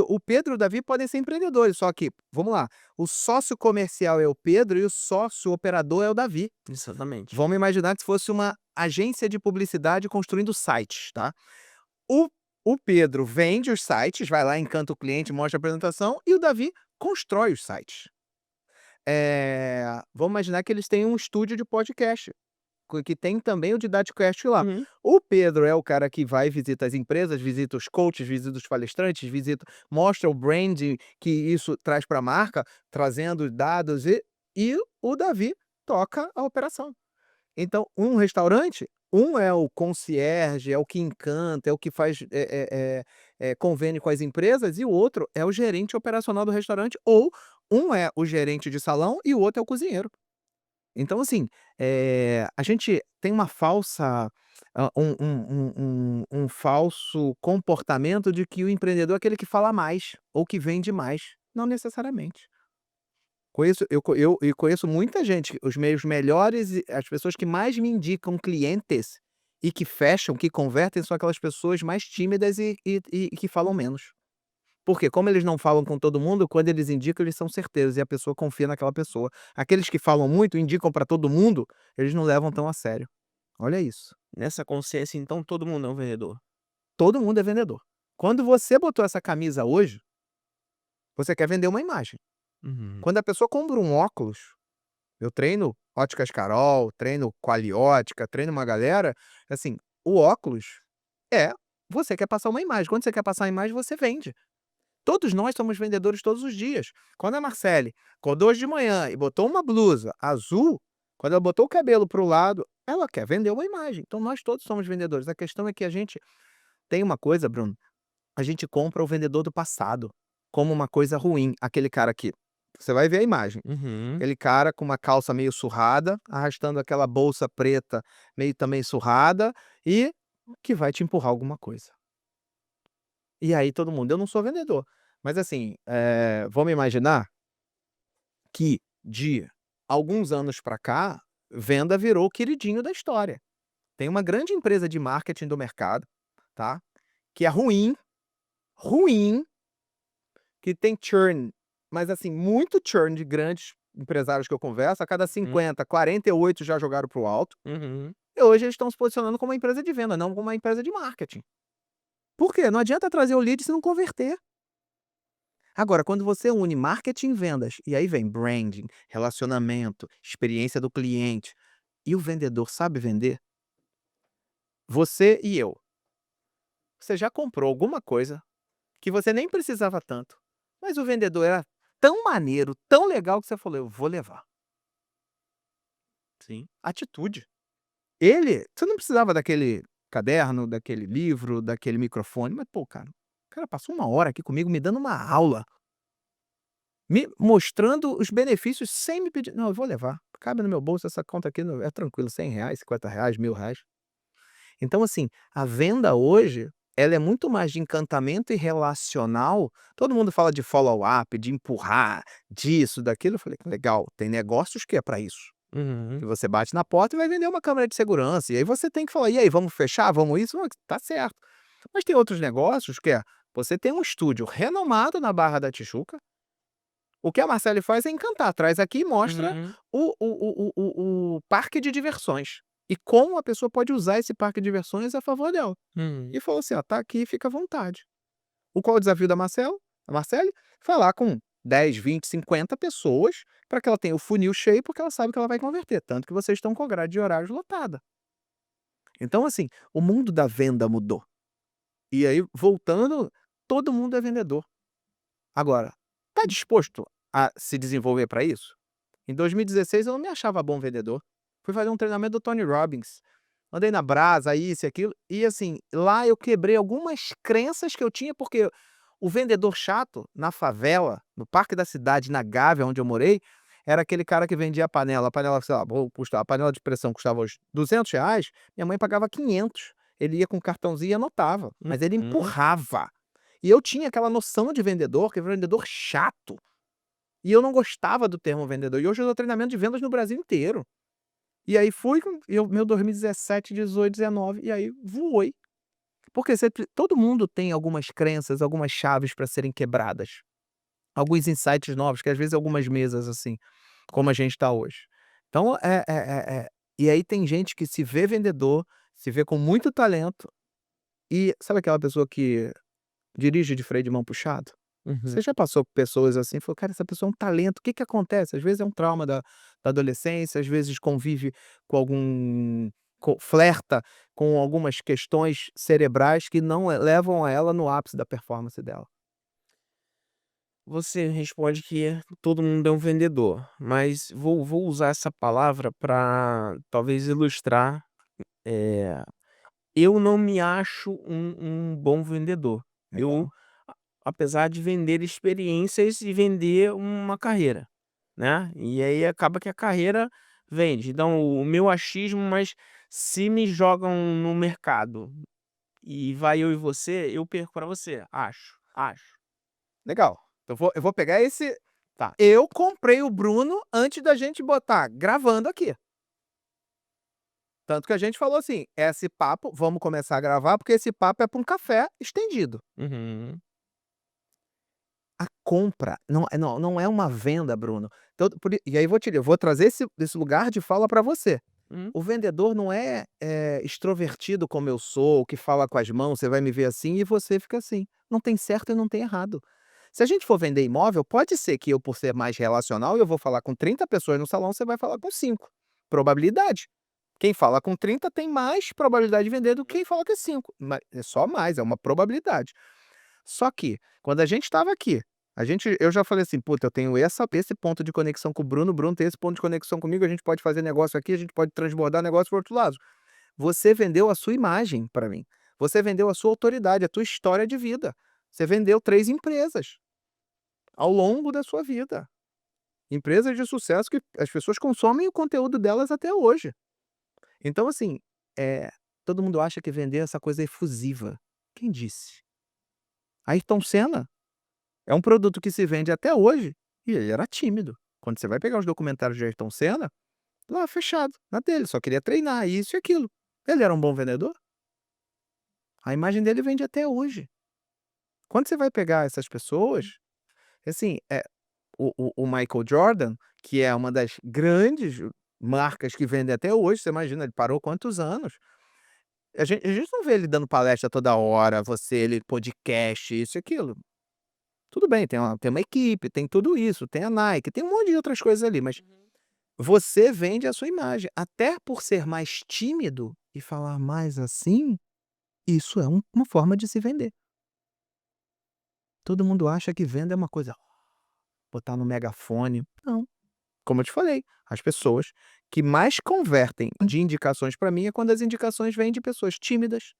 o Pedro e o Davi podem ser empreendedores, só que, vamos lá, o sócio comercial é o Pedro e o sócio operador é o Davi. Exatamente. Vamos imaginar que se fosse uma agência de publicidade construindo sites, tá? O, o Pedro vende os sites, vai lá, encanta o cliente, mostra a apresentação, e o Davi constrói os sites. Vamos imaginar que eles têm um estúdio de podcast, que tem também o Didaticast lá. Uhum. O Pedro é o cara que vai, visita as empresas, visita os coaches, visita os palestrantes, mostra o branding que isso traz para a marca, trazendo dados, e o Davi toca a operação. Então, um restaurante, um é o concierge, é o que encanta, é o que faz convênio com as empresas, e o outro é o gerente operacional do restaurante, ou um é o gerente de salão e o outro é o cozinheiro. Então, assim, a gente tem uma falsa um falso comportamento de que o empreendedor é aquele que fala mais, ou que vende mais. Não necessariamente. Eu conheço muita gente, os meus melhores e as pessoas que mais me indicam clientes, e que fecham, que convertem, são aquelas pessoas mais tímidas e que falam menos. Porque como eles não falam com todo mundo, quando eles indicam, eles são certeiros e a pessoa confia naquela pessoa. Aqueles que falam muito, indicam para todo mundo, eles não levam tão a sério. Olha isso. Nessa consciência, então, todo mundo é um vendedor. Todo mundo é vendedor. Quando você botou essa camisa hoje, você quer vender uma imagem. Uhum. Quando a pessoa compra um óculos, eu treino Óticas Carol, treino Qualiótica, treino uma galera, assim, o óculos é você quer passar uma imagem. Quando você quer passar a imagem, você vende. Todos nós somos vendedores todos os dias. Quando a Marcele acordou hoje de manhã e botou uma blusa azul, quando ela botou o cabelo para o lado, ela quer vender uma imagem. Então nós todos somos vendedores. A questão é que a gente tem uma coisa, Bruno, a gente compra o vendedor do passado como uma coisa ruim. Aquele cara que você vai ver a imagem. Uhum. Aquele cara com uma calça meio surrada, arrastando aquela bolsa preta meio também surrada e que vai te empurrar alguma coisa. E aí todo mundo: "Eu não sou vendedor". Mas assim, vamos imaginar que de alguns anos para cá, venda virou o queridinho da história. Tem uma grande empresa de marketing do mercado, tá, que é ruim, ruim, que tem churn, mas assim, muito churn de grandes empresários que eu converso, a cada Hum. 50, 48 já jogaram para o alto. Uhum. E hoje eles estão se posicionando como uma empresa de venda, não como uma empresa de marketing. Por quê? Não adianta trazer o lead se não converter. Agora, quando você une marketing e vendas, e aí vem branding, relacionamento, experiência do cliente, e o vendedor sabe vender, você e eu, você já comprou alguma coisa que você nem precisava tanto, mas o vendedor era tão maneiro, tão legal que você falou: "Eu vou levar". Sim. Atitude. Você não precisava daquele caderno, daquele livro, daquele microfone, mas pô, cara, o cara passou 1 hora aqui comigo me dando uma aula, me mostrando os benefícios sem me pedir. "Não, eu vou levar, cabe no meu bolso, essa conta aqui é tranquilo, R$ 100, R$ 50, R$ 1.000". Então assim, a venda hoje, ela é muito mais de encantamento e relacional. Todo mundo fala de follow up, de empurrar, disso, daquilo. Eu falei: "Legal, tem negócios que é para isso". Uhum. Que você bate na porta e vai vender uma câmera de segurança, e aí você tem que falar: "E aí, vamos fechar? Vamos isso?" Tá certo. Mas tem outros negócios que é, você tem um estúdio renomado na Barra da Tijuca, o que a Marcele faz é encantar, traz aqui e mostra Uhum. o parque de diversões, e como a pessoa pode usar esse parque de diversões a favor dela. Uhum. E falou assim: "Ó, tá aqui, fica à vontade". Qual o desafio da Marcele? Falar com 10, 20, 50 pessoas, para que ela tenha o funil cheio, porque ela sabe que ela vai converter, tanto que vocês estão com a grade de horários lotada. Então, assim, o mundo da venda mudou. E aí, voltando, todo mundo é vendedor. Agora, tá disposto a se desenvolver para isso? Em 2016 eu não me achava bom vendedor. Fui fazer um treinamento do Tony Robbins. Andei na Brasa, isso e aquilo, e assim, lá eu quebrei algumas crenças que eu tinha, porque o vendedor chato na favela, no Parque da Cidade, na Gávea, onde eu morei, era aquele cara que vendia a panela, sei lá, a panela de pressão custava uns R$ 200, minha mãe pagava 500. Ele ia com o cartãozinho e anotava, mas ele Uhum. empurrava. E eu tinha aquela noção de vendedor, que é vendedor chato. E eu não gostava do termo vendedor, e hoje eu dou treinamento de vendas no Brasil inteiro. E aí fui com eu meu 2017, 18, 19, e aí voei. Porque todo mundo tem algumas crenças, algumas chaves para serem quebradas. Alguns insights novos, que às vezes algumas mesas, assim, como a gente está hoje. Então e aí tem gente que se vê vendedor, se vê com muito talento, e sabe aquela pessoa que dirige de freio de mão puxado? Uhum. Você já passou por pessoas assim e falou: "Cara, essa pessoa é um talento", o que que acontece? Às vezes é um trauma da adolescência, às vezes convive com algum flerta com algumas questões cerebrais que não levam a ela no ápice da performance dela. Você responde que todo mundo é um vendedor, mas vou usar essa palavra para talvez ilustrar. eh, eu não me acho um bom vendedor. Eu, Legal. apesar de vender experiências e vender uma carreira, né, e aí acaba que a carreira vende. Então o meu achismo, mas se me jogam no mercado e vai eu e você, eu perco para você, acho. Legal. Eu vou pegar esse. Tá. Eu comprei o Bruno antes da gente botar gravando aqui. Tanto que a gente falou assim: "Esse papo vamos começar a gravar, porque esse papo é para um café estendido". Uhum. A compra não é uma venda, Bruno. Então e aí eu vou trazer esse lugar de fala para você. Hum. O vendedor não é, extrovertido como eu sou, que fala com as mãos, você vai me ver assim e você fica assim. Não tem certo e não tem errado. Se a gente for vender imóvel, pode ser que eu, por ser mais relacional, eu vou falar com 30 pessoas no salão, você vai falar com 5. Probabilidade. Quem fala com 30 tem mais probabilidade de vender do que quem fala com 5. É só mais, é uma probabilidade. Só que, quando a gente estava aqui, eu já falei assim: "Puta, eu tenho esse ponto de conexão com o Bruno tem esse ponto de conexão comigo, a gente pode fazer negócio aqui, a gente pode transbordar negócio para outro lado". Você vendeu a sua imagem para mim. Você vendeu a sua autoridade, a tua história de vida. Você vendeu 3 empresas ao longo da sua vida. Empresas de sucesso que as pessoas consomem o conteúdo delas até hoje. Então assim, eh, todo mundo acha que vender é essa coisa efusiva. Quem disse? Ayrton Senna é um produto que se vende até hoje, e ele era tímido. Quando você vai pegar os documentários de Ayrton Senna, lá fechado, na dele, só queria treinar, isso e aquilo. Ele era um bom vendedor? A imagem dele vende até hoje. Quando você vai pegar essas pessoas, assim, o Michael Jordan, que é uma das grandes. marcas que vendem até hoje, você imagina, ele parou quantos anos? A gente não vê ele dando palestra toda hora, ele podcast, isso e aquilo. Tudo bem, tem uma equipe, tem tudo isso, tem a Nike, tem um monte de outras coisas ali, mas Uhum. você vende a sua imagem. Até por ser mais tímido e falar mais assim, isso é uma forma de se vender. Todo mundo acha que venda é uma coisa, botar no megafone. Não, como eu te falei, as pessoas que mais convertem de indicações para mim é quando as indicações vêm de pessoas tímidas,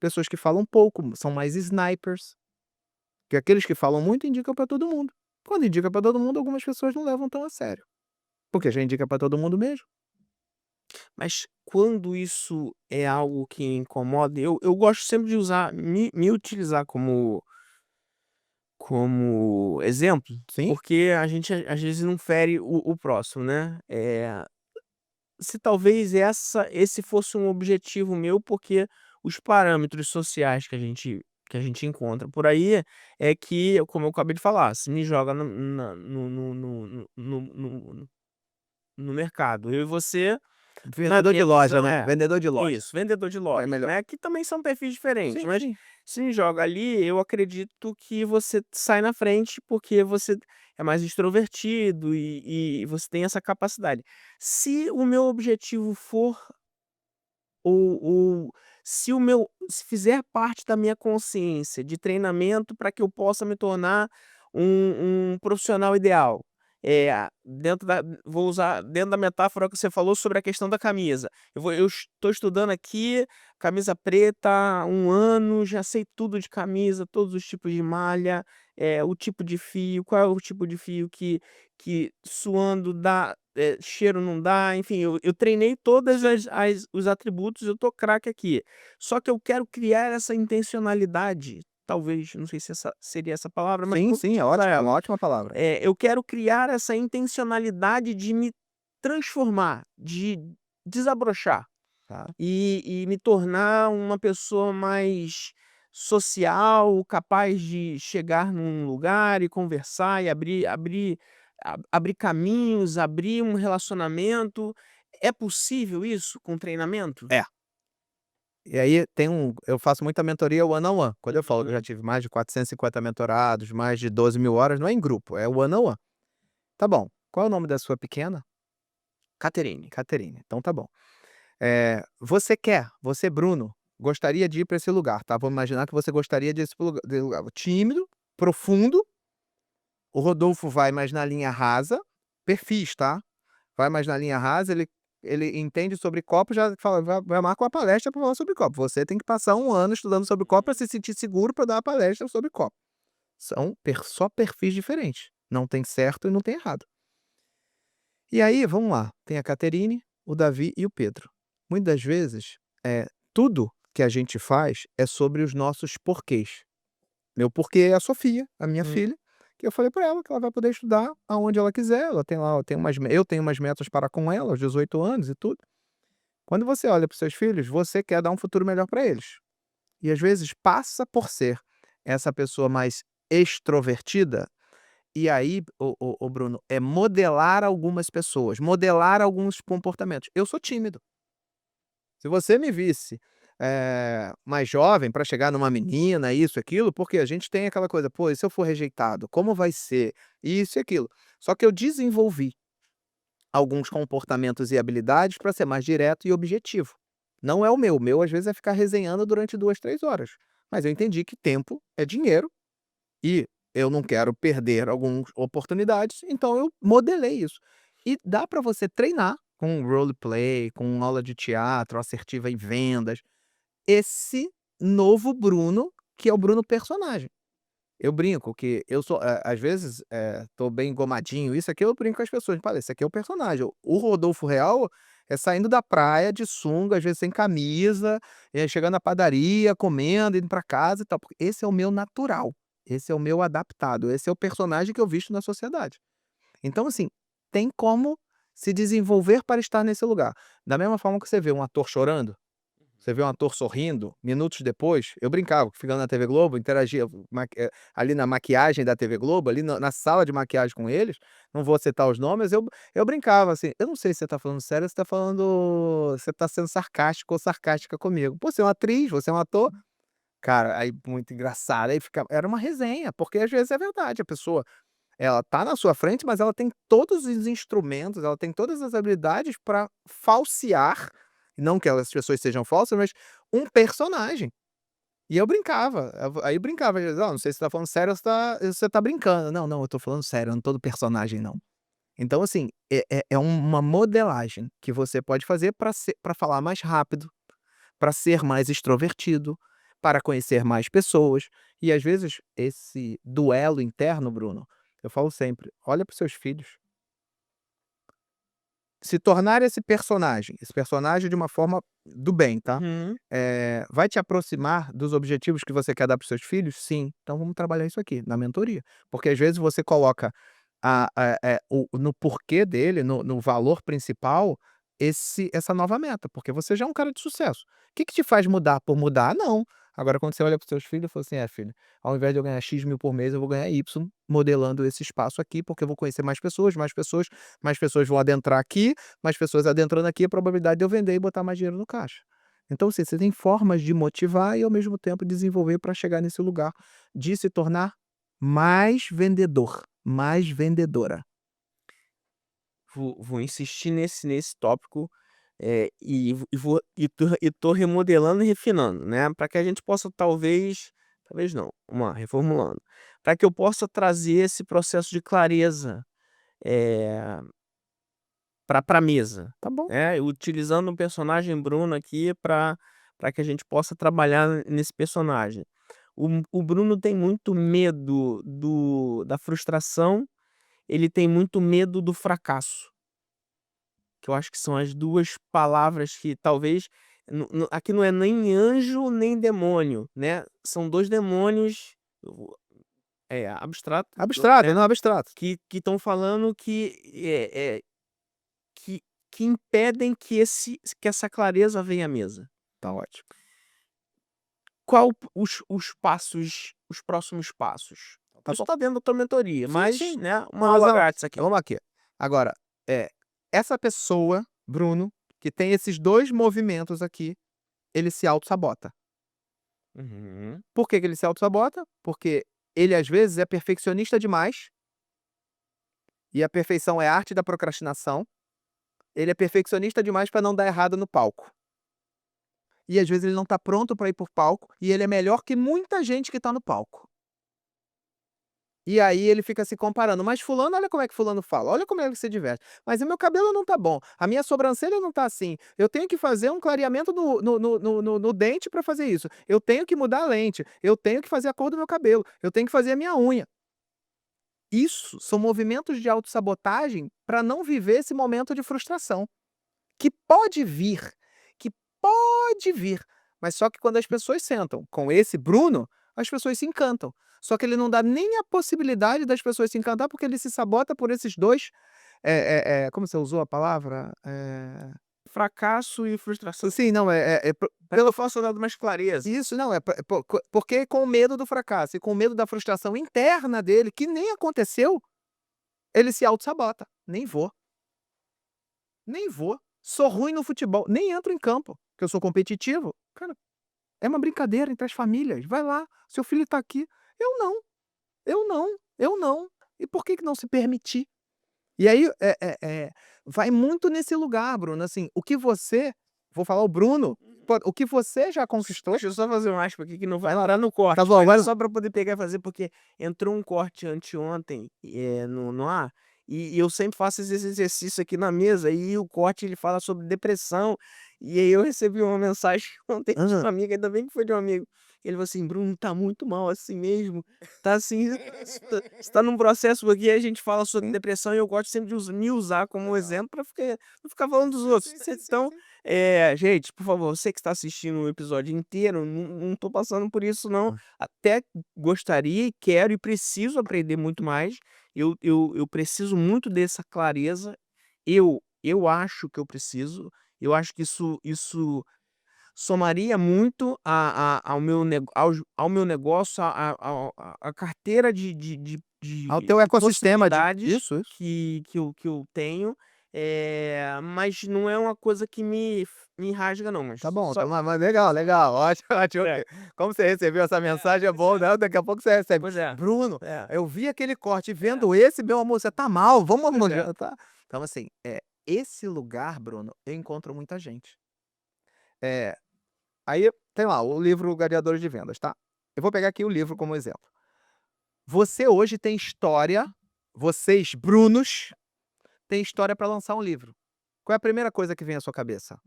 pessoas que falam pouco, são mais snipers, que aqueles que falam muito indicam para todo mundo. Quando indica para todo mundo, algumas pessoas não levam tão a sério, porque já indica para todo mundo mesmo. Mas quando isso é algo que incomoda, eu gosto sempre de usar me utilizar como exemplo, Sim, porque a gente às vezes não fere o próximo, né. Se talvez esse fosse um objetivo meu, porque os parâmetros sociais que a gente encontra por aí, é que, como eu acabei de falar, se me joga no mercado, eu e você, na vendedor de minha loja, visão né, vendedor de loja. isso, vendedor de É lojas, melhor. né, que também são perfis diferentes, Sim, mas sim. se me joga ali, eu acredito que você sai na frente, porque você é mais extrovertido e você tem essa capacidade. Se o meu objetivo for ou se fizer parte da minha consciência de treinamento para que eu possa me tornar um profissional ideal, vou usar dentro da metáfora que você falou sobre a questão da camisa. Eu estou estudando aqui, camisa preta há 1 ano, já sei tudo de camisa, todos os tipos de malha, o tipo de fio, qual é o tipo de fio que suando dá cheiro não dá, enfim, eu treinei todas as os atributos, eu tô craque aqui. Só que eu quero criar essa intencionalidade, talvez, não sei se essa seria essa palavra, mas Sim, vou sim, é usar ótimo, é ela. uma ótima palavra. Eu quero criar essa intencionalidade de me transformar, de desabrochar. Tá. E me tornar uma pessoa mais social, capaz de chegar num lugar e conversar e abrir caminhos, abrir um relacionamento. É possível isso com treinamento? É. E aí eu faço muita mentoria one on one. Quando eu falo que eu já Uhum. tive mais de 450 mentorados, mais de 12.000 horas, não é em grupo, é one on one. Tá bom, qual é o nome da sua pequena? Caterine. Caterine, então tá bom. Você Bruno, gostaria de ir para esse lugar, tá, vamos imaginar que você gostaria de ir de lugar tímido, profundo, o Rodolfo vai mais na linha rasa, perfis, tá, vai mais na linha rasa, ele entende sobre copo, já fala vai marca uma palestra para falar sobre copo, você tem que passar 1 ano estudando sobre copo para se sentir seguro para dar uma palestra sobre copo. São só perfis diferentes, não tem certo e não tem errado. E aí, vamos lá, tem a Caterine, o Davi e o Pedro. Muitas vezes, tudo que a gente faz é sobre os nossos porquês. Meu porquê é a Sofia, a minha Hum. filha, que eu falei para ela que ela vai poder estudar aonde ela quiser, eu tenho umas metas para com ela, aos 18 anos e tudo. Quando você olha para os seus filhos, você quer dar um futuro melhor para eles. E às vezes passa por ser essa pessoa mais extrovertida, e aí, o Bruno, é modelar algumas pessoas, modelar alguns comportamentos. Eu sou tímido. Se você me visse, mais jovem para chegar numa menina, isso, aquilo, porque a gente tem aquela coisa: "Pô, e se eu for rejeitado, como vai ser?", isso e aquilo. Só que eu desenvolvi alguns comportamentos e habilidades para ser mais direto e objetivo. Não é o meu às vezes é ficar resenhando durante 2, 3 horas, mas eu entendi que tempo é dinheiro e eu não quero perder algumas oportunidades, então eu modelei isso. E dá para você treinar com roleplay, com aula de teatro, assertiva em vendas, esse novo Bruno, que é o Bruno personagem. Eu brinco que eu sou, às vezes, tô bem engomadinho, isso aqui eu brinco com as pessoas, falo: "Esse aqui é o personagem". O Rodolfo real é saindo da praia de sunga, às vezes sem camisa, chegando na padaria, comendo, indo pra casa e tal, porque esse é o meu natural, esse é o meu adaptado, esse é o personagem que eu visto na sociedade. Então, assim, tem como se desenvolver para estar nesse lugar. Da mesma forma que você vê um ator chorando, Você vê um ator sorrindo, minutos depois, eu brincava, ficando na TV Globo, interagia ali na maquiagem da TV Globo, ali na sala de maquiagem com eles, não vou citar os nomes, eu brincava assim: "Eu não sei se você tá falando sério ou você tá sendo sarcástico ou sarcástica comigo. Pô, você é uma atriz, você é um ator". Cara, aí muito engraçado, aí ficava era uma resenha, porque às vezes é verdade, a pessoa, ela tá na sua frente, mas ela tem todos os instrumentos, ela tem todas as habilidades pra falsear, não que as pessoas sejam falsas, mas um personagem. E eu brincava, aí brincava, "Ó, não sei se você tá falando sério ou você tá brincando". "Não, não, eu tô falando sério, eu não tô do personagem não". Então assim, é uma modelagem que você pode fazer pra falar mais rápido, para ser mais extrovertido, para conhecer mais pessoas. E às vezes esse duelo interno, Bruno, eu falo sempre: olha para os seus filhos, se tornar esse personagem de uma forma do bem, tá? Uhum. Vai te aproximar dos objetivos que você quer dar para os seus filhos? Sim. Então vamos trabalhar isso aqui na mentoria. Porque às vezes você coloca no porquê dele, no valor principal, essa nova meta, porque você já é um cara de sucesso. O que que te faz mudar por mudar? Não. Agora quando você olha para os seus filhos e fala assim: "É filho, ao invés de eu ganhar X mil por mês, eu vou ganhar Y modelando esse espaço aqui, porque eu vou conhecer mais pessoas vão adentrar aqui, mais pessoas adentrando aqui, a probabilidade de eu vender e botar mais dinheiro no caixa". Então, assim, você tem formas de motivar e ao mesmo tempo desenvolver para chegar nesse lugar de se tornar mais vendedor, mais vendedora. Vou insistir nesse tópico, e tô remodelando e refinando, né, para que a gente possa talvez não, vamos lá, reformulando, para que eu possa trazer esse processo de clareza, eh, pra mesa, Tá bom. né, utilizando o personagem Bruno aqui para que a gente possa trabalhar nesse personagem. O Bruno tem muito medo da frustração, ele tem muito medo do fracasso. Que eu acho que são as 2 palavras que talvez aqui não é nem anjo nem demônio, né, são 2 demônios, abstrato, Abstrato, né, não, abstrato. que estão falando que que impedem que essa clareza venha à mesa. Tá ótimo. Qual os próximos passos? Tá Isso bom. está dentro da tua mentoria, Sim, mas, sim. né, uma Mas aula não, grátis aqui. vamos aqui. Agora, essa pessoa, Bruno, que tem esses 2 movimentos aqui, ele se autossabota. Uhum. Por que que ele se autossabota? Porque ele, às vezes, é perfeccionista demais, e a perfeição é a arte da procrastinação. Ele é perfeccionista demais para não dar errado no palco. E, às vezes, ele não tá pronto para ir para o palco, e ele é melhor que muita gente que tá no palco. E aí ele fica se comparando: "Mas fulano, olha como é que fulano fala, olha como é que se diverte. Mas o meu cabelo não tá bom, a minha sobrancelha não tá assim, eu tenho que fazer um clareamento no dente para fazer isso, eu tenho que mudar a lente, eu tenho que fazer a cor do meu cabelo, eu tenho que fazer a minha unha". Isso são movimentos de autossabotagem para não viver esse momento de frustração, que pode vir, que pode vir, mas só que quando as pessoas sentam com esse Bruno, as pessoas se encantam. Só que ele não dá nem a possibilidade das pessoas se encantar, porque ele se sabota por esses 2, como você usou a palavra? Fracasso e frustração. Sim, não, Para que eu possa dar mais clareza. isso, não, porque com medo do fracasso e com medo da frustração interna dele, que nem aconteceu, ele se autossabota: "Nem vou, nem vou, sou ruim no futebol, nem entro em campo, porque eu sou competitivo". Cara, é uma brincadeira entre as famílias, vai lá, seu filho tá aqui. Eu não, eu não, eu não. E por que que não se permitir? E aí, vai muito nesse lugar, Bruno, assim, o que você, vou falar o Bruno, pô, o que você já conquistou. Deixa eu só fazer um aspa aqui que não vai parar no Tá corte, bom, mas é vai lá. só para poder pegar e fazer, porque entrou um corte anteontem, no ar, e eu sempre faço esse exercício aqui na mesa, e o corte ele fala sobre depressão, e aí eu recebi uma mensagem ontem de Hã. uma amiga, ainda bem que foi de um amigo, ele falou assim: "Bruno, tá muito mal assim mesmo, tá assim, você tá num processo", porque a gente fala sobre Hum. depressão e eu gosto sempre de me usar como Legal. exemplo para não ficar falando dos Sim, outros. sim, sim, sim, Então sim. gente, por favor, você que está assistindo o episódio inteiro, não tô passando por isso não. Hã. Até gostaria e quero e preciso aprender muito mais. Eu preciso muito dessa clareza. Eu acho que eu preciso. Eu acho que isso somaria muito ao meu negócio, a carteira Ao teu de ecossistema de possibilidades isso. que eu tenho, mas não é uma coisa que me rasga não, mas Tá bom, só tá, mas legal, legal, ótimo, ótimo. é, Como você recebeu essa mensagem é pois bom, é, né, daqui a pouco você recebe: pois é, "Bruno, é, eu vi aquele corte, é, vendo esse, meu amor, você tá mal, vamos pois almo é. jantar". Então assim, esse lugar, Bruno, eu encontro muita gente. Eh, aí tem lá o livro Gladiadores de Vendas, tá. Eu vou pegar aqui o livro como exemplo. Você hoje tem história, vocês Brunos, têm história para lançar um livro. Qual é a primeira coisa que vem à sua cabeça?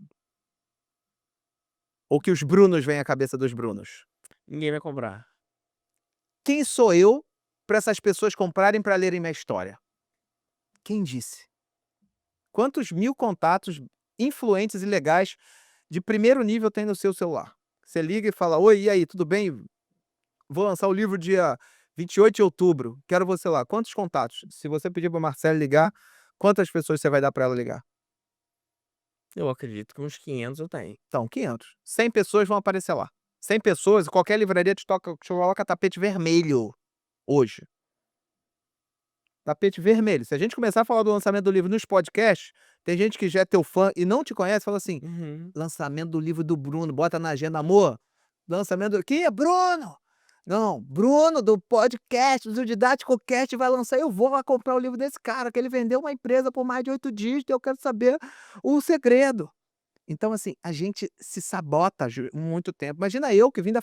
Ou que os Brunos vêm à cabeça dos Brunos? Ninguém vai comprar. Quem sou eu para essas pessoas comprarem para lerem minha história? Quem disse? Quantos mil contatos influentes e legais de primeiro nível tem no seu celular? Você liga e fala: "Oi, e aí, tudo bem? Vou lançar o livro dia 28 de outubro, quero você lá". Quantos contatos? Se você pedir para Marcele ligar, quantas pessoas você vai dar para ela ligar? Eu acredito que uns 500 eu tenho. Então, 500. 100 pessoas vão aparecer lá. 100 pessoas, qualquer livraria te coloca tapete vermelho hoje. Tapete vermelho. Se a gente começar a falar do lançamento do livro nos podcasts, tem gente que já é teu fã e não te conhece, fala assim: Uhum. "Lançamento do livro do Bruno", bota na agenda: "Amor, lançamento do quê? Bruno?". "Não, Bruno do podcast, do Didático Cast vai lançar, eu vou lá comprar o livro desse cara, que ele vendeu uma empresa por mais de 8 dígitos, eu quero saber o segredo". Então, assim, a gente se sabota muito tempo. Imagina eu que vim da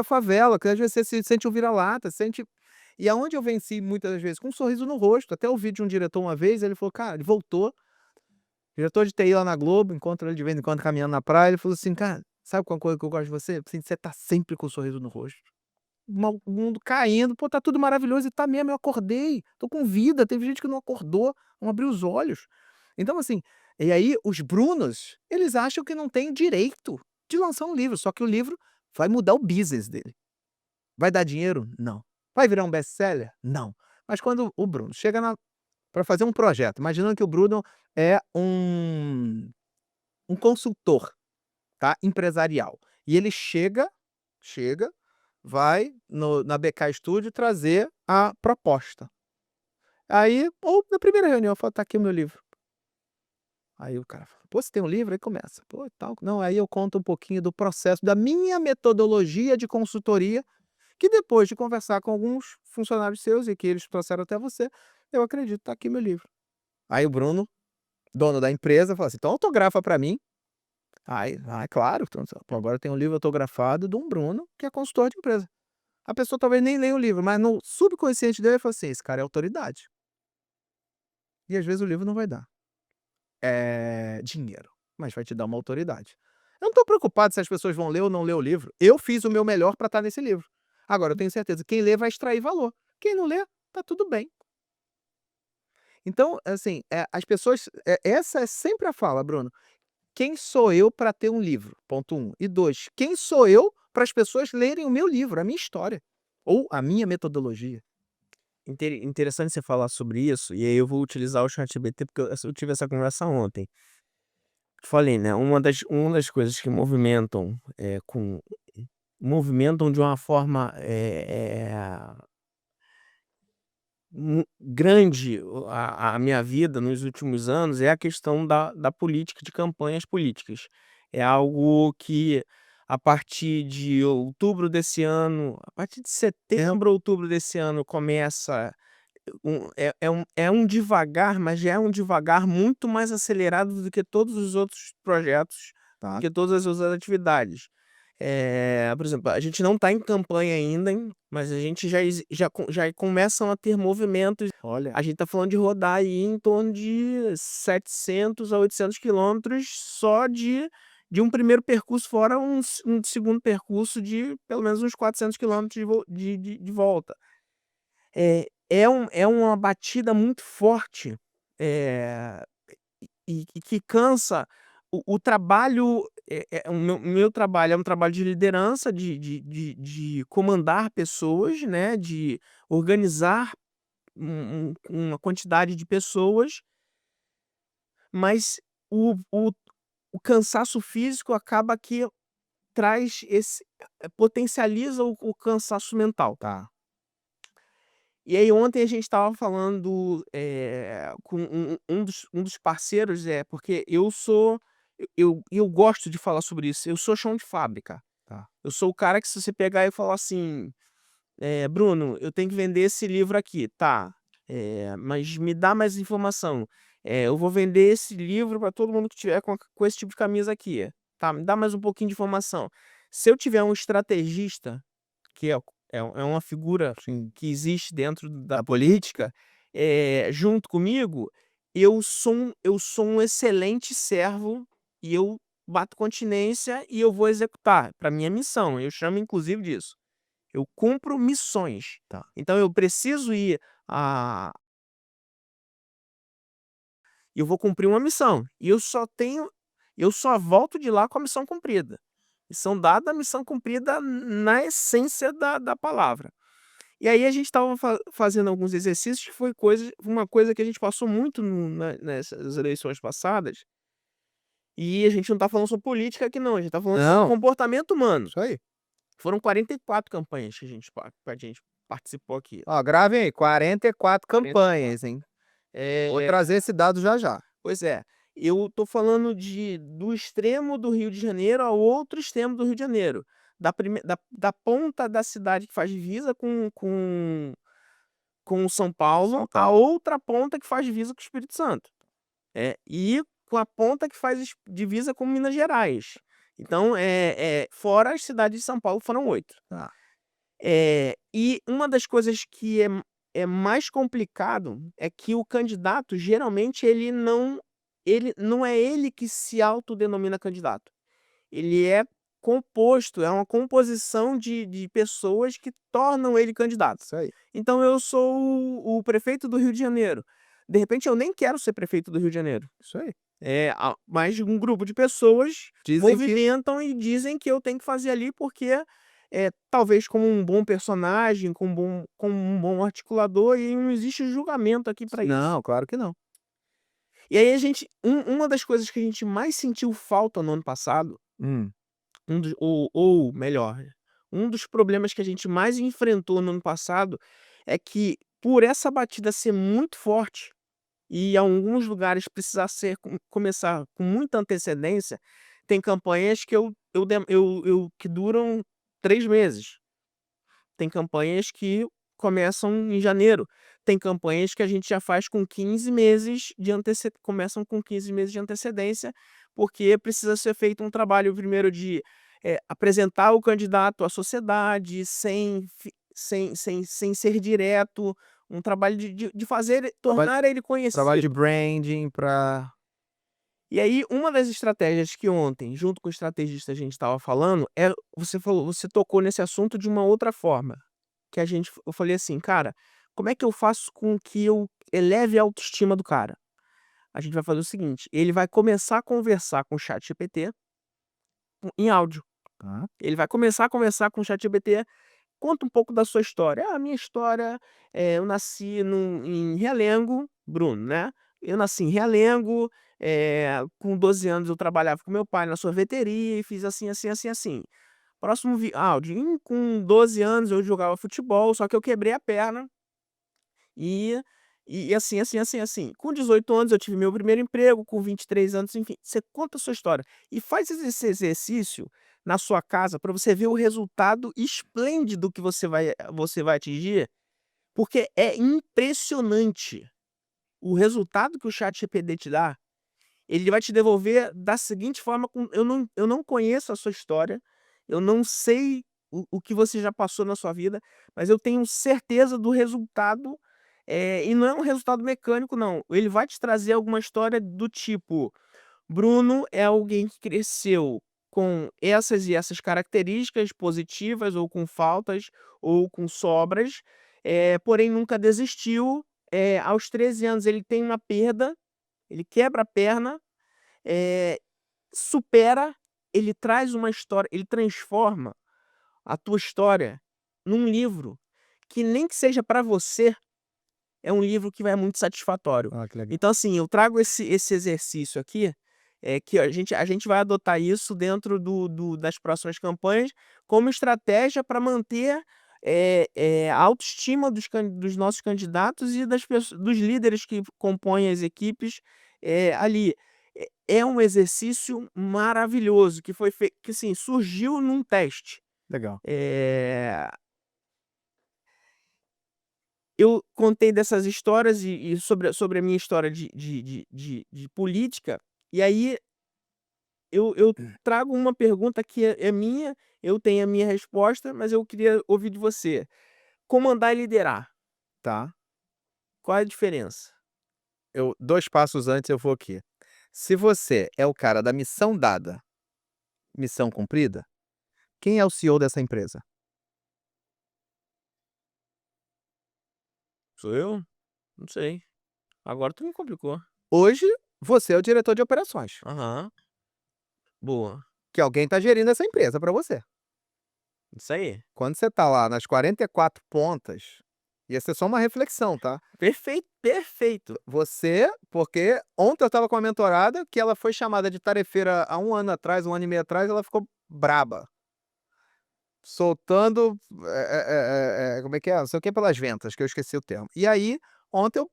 favela, que às vezes você se sente um vira-lata, sente. E aonde eu venci muitas das vezes? Com um sorriso no rosto. Até ouvi de um diretor uma vez, ele falou: "Cara", ele voltou, diretor de TI lá na Globo, encontro ele de vez em quando caminhando na praia, ele falou assim: "Cara, sabe qual coisa que eu gosto de você? Assim, você tá sempre com um sorriso no rosto. O mundo caindo, pô, tá tudo maravilhoso e tá mesmo, eu acordei, tô com vida, teve gente que não acordou, não abriu os olhos". Então assim, e aí os Brunos, eles acham que não tem direito de lançar um livro, só que o livro vai mudar o business dele. Vai dar dinheiro? Não. Vai virar um best-seller? Não. Mas quando o Bruno chega para fazer um projeto, imaginando que o Bruno é um consultor, tá, empresarial, e ele chega, vai na BK Studio trazer a proposta. Aí, ou na primeira reunião, fala: "Tá aqui o meu livro". Aí o cara fala: "Pô, você tem um livro?" Aí começa: "Pô, e tal". Não, aí eu conto um pouquinho do processo, da minha metodologia de consultoria, que depois de conversar com alguns funcionários seus e que eles trouxeram até você, eu acredito, tá aqui meu livro. Aí o Bruno, dono da empresa, fala assim: "Então autografa para mim". Aí: "Ah, claro, então, pô, agora tem um livro autografado de um Bruno, que é consultor de empresa". A pessoa talvez nem leia o livro, mas no subconsciente dele, ele fala assim: "Esse cara é autoridade". E às vezes o livro não vai dar, dinheiro, mas vai te dar uma autoridade. Eu não tô preocupado se as pessoas vão ler ou não ler o livro. Eu fiz o meu melhor para estar nesse livro. Agora eu tenho certeza, quem lê vai extrair valor. Quem não lê, tá tudo bem. Então, assim, as pessoas, essa é sempre a fala, Bruno. Quem sou eu para ter um livro? Ponto um. E 2, quem sou eu para as pessoas lerem o meu livro, a minha história, ou a minha metodologia? Interessante você falar sobre isso, e aí eu vou utilizar o ChatGPT, porque eu tive essa conversa ontem. Te falei, né, uma das coisas que movimentam de uma forma, grande a minha vida nos últimos anos é a questão da política, de campanhas políticas. É algo que a partir de outubro desse ano, a partir de setembro, outubro desse ano começa um devagar, mas já é um devagar muito mais acelerado do que todos os outros projetos, do Tá. que todas as outras atividades. Por exemplo, a gente não está em campanha ainda, hein, mas a gente já começam a ter movimentos. Olha, A gente está falando de rodar aí em torno de 700 a 800 quilômetros só de um primeiro percurso, fora um segundo percurso de pelo menos uns 400 quilômetros de volta. É uma batida muito forte, eh, e que cansa. O trabalho, o meu trabalho é um trabalho de liderança, de comandar pessoas, né, de organizar uma quantidade de pessoas, mas o o cansaço físico acaba que traz potencializa o cansaço mental. Tá. E aí ontem a gente estava falando, com um dos parceiros, porque eu gosto de falar sobre isso, eu sou chão de fábrica. Tá. Eu sou o cara que se você pegar e falar assim: Bruno, eu tenho que vender esse livro aqui", "Tá, mas me dá mais informação". "Eu vou vender esse livro para todo mundo que tiver com esse tipo de camisa aqui". "Tá, me dá mais um pouquinho de informação". Se eu tiver um estrategista, que é uma figura Sim. que existe dentro da política, junto comigo, eu sou um excelente servo e eu bato continência e eu vou executar. Para mim é missão, eu chamo inclusive disso. Eu cumpro missões. Tá. Então eu preciso ir a eu vou cumprir uma missão, e eu só volto de lá com a missão cumprida. Missão dada, missão cumprida na essência da palavra. E aí a gente estava fazendo alguns exercícios que foi uma coisa que a gente passou muito nessas eleições passadas, e a gente não tá falando sobre política aqui não, a gente tá falando sobre Não, comportamento humano. isso aí. Foram 44 campanhas que a gente participou aqui. Ó, gravem aí, 44 44. campanhas, hein. Vou Eh trazer esse dado já já. Pois é, eu tô falando do extremo do Rio de Janeiro ao outro extremo do Rio de Janeiro, da ponta da cidade que faz divisa com São Paulo, São a Paulo. outra ponta que faz divisa com o Espírito Santo. E com a ponta que faz divisa com Minas Gerais. Então, fora as cidades de São Paulo, foram 8. Tá. E uma das coisas que é mais complicado é que o candidato, geralmente, ele não é ele que se autodenomina candidato. Ele é composto, é uma composição de pessoas que tornam ele candidato. Isso aí. Então eu sou o prefeito do Rio de Janeiro. De repente eu nem quero ser prefeito do Rio de Janeiro. Isso aí. Mas um grupo de pessoas Dizem que movimentam e dizem que eu tenho que fazer ali porque, talvez como um bom personagem, como um bom articulador, e não existe julgamento aqui para isso. não, claro que não. E aí uma das coisas que a gente mais sentiu falta no ano passado, Hum. ou melhor, um dos problemas que a gente mais enfrentou no ano passado, é que por essa batida ser muito forte, e em alguns lugares precisar começar com muita antecedência, tem campanhas que duram 3 meses. Tem campanhas que começam em janeiro. Tem campanhas que a gente já faz com 15 meses começam com 15 meses de antecedência, porque precisa ser feito um trabalho primeiro de, apresentar o candidato à sociedade sem ser direto, um trabalho de Trabalho tornar ele trabalho de conhecido. branding pra E aí, uma das estratégias que ontem, junto com o estrategista, a gente estava falando, você tocou nesse assunto de uma outra forma, que eu falei assim: "Cara, como é que eu faço com que eu eleve a autoestima do cara?". A gente vai fazer o seguinte, ele vai começar a conversar com o ChatGPT em áudio. tá. Ele vai começar a conversar com o ChatGPT. Conta um pouco da sua história. "Ah, a minha história, eu nasci em Realengo", Bruno, né. "Eu nasci em Realengo, com 12 anos eu trabalhava com meu pai na sorveteria e fiz assim, assim, assim, assim". Próximo áudio: com 12 anos eu jogava futebol, só que eu quebrei a perna e assim, assim, assim, assim. Com 18 anos eu tive meu primeiro emprego, com 23 anos", enfim, você conta a sua história e faz esse exercício na sua casa para você ver o resultado esplêndido que você vai atingir, porque é impressionante. O resultado que o ChatGPT te dá, ele vai te devolver da seguinte forma: eu não conheço a sua história, eu não sei o que você já passou na sua vida, mas eu tenho certeza do resultado, e não é um resultado mecânico não, ele vai te trazer alguma história do tipo: Bruno é alguém que cresceu com essas e essas características positivas ou com faltas ou com sobras, porém nunca desistiu, aos 13 anos ele tem uma perda, ele quebra a perna, eh, supera, ele traz uma história, ele transforma a tua história num livro que nem que seja para você, é um livro que vai muito satisfatório. Ah, que legal. Então assim, eu trago esse exercício aqui, que a gente vai adotar isso dentro das próximas campanhas como estratégia para manter, a autoestima dos nossos candidatos e dos líderes que compõem as equipes, ali. É um exercício maravilhoso que foi feito, que, assim, surgiu num teste. Legal. Eh, eu contei dessas histórias e sobre a minha história de política, e aí eu trago uma pergunta que é minha, eu tenho a minha resposta, mas eu queria ouvir de você. Comandar e liderar, Tá. qual é a diferença? 2 passos antes eu vou aqui. Se você é o cara da missão dada, missão cumprida, quem é o CEO dessa empresa? Sou eu? Não sei. Agora tu me complicou. Hoje, você é o diretor de operações, Aham. Boa. que alguém está gerindo essa empresa para você. Isso aí. Quando você está lá nas 44 pontas, ia ser só uma reflexão, tá? Perfeito, perfeito. Porque ontem eu estava com uma mentorada que ela foi chamada de tarefeira há 1 ano atrás, 1 ano e meio atrás, ela ficou braba, soltando, como é que é? Não sei o que pelas ventas, que eu esqueci o termo. E aí, ontem eu,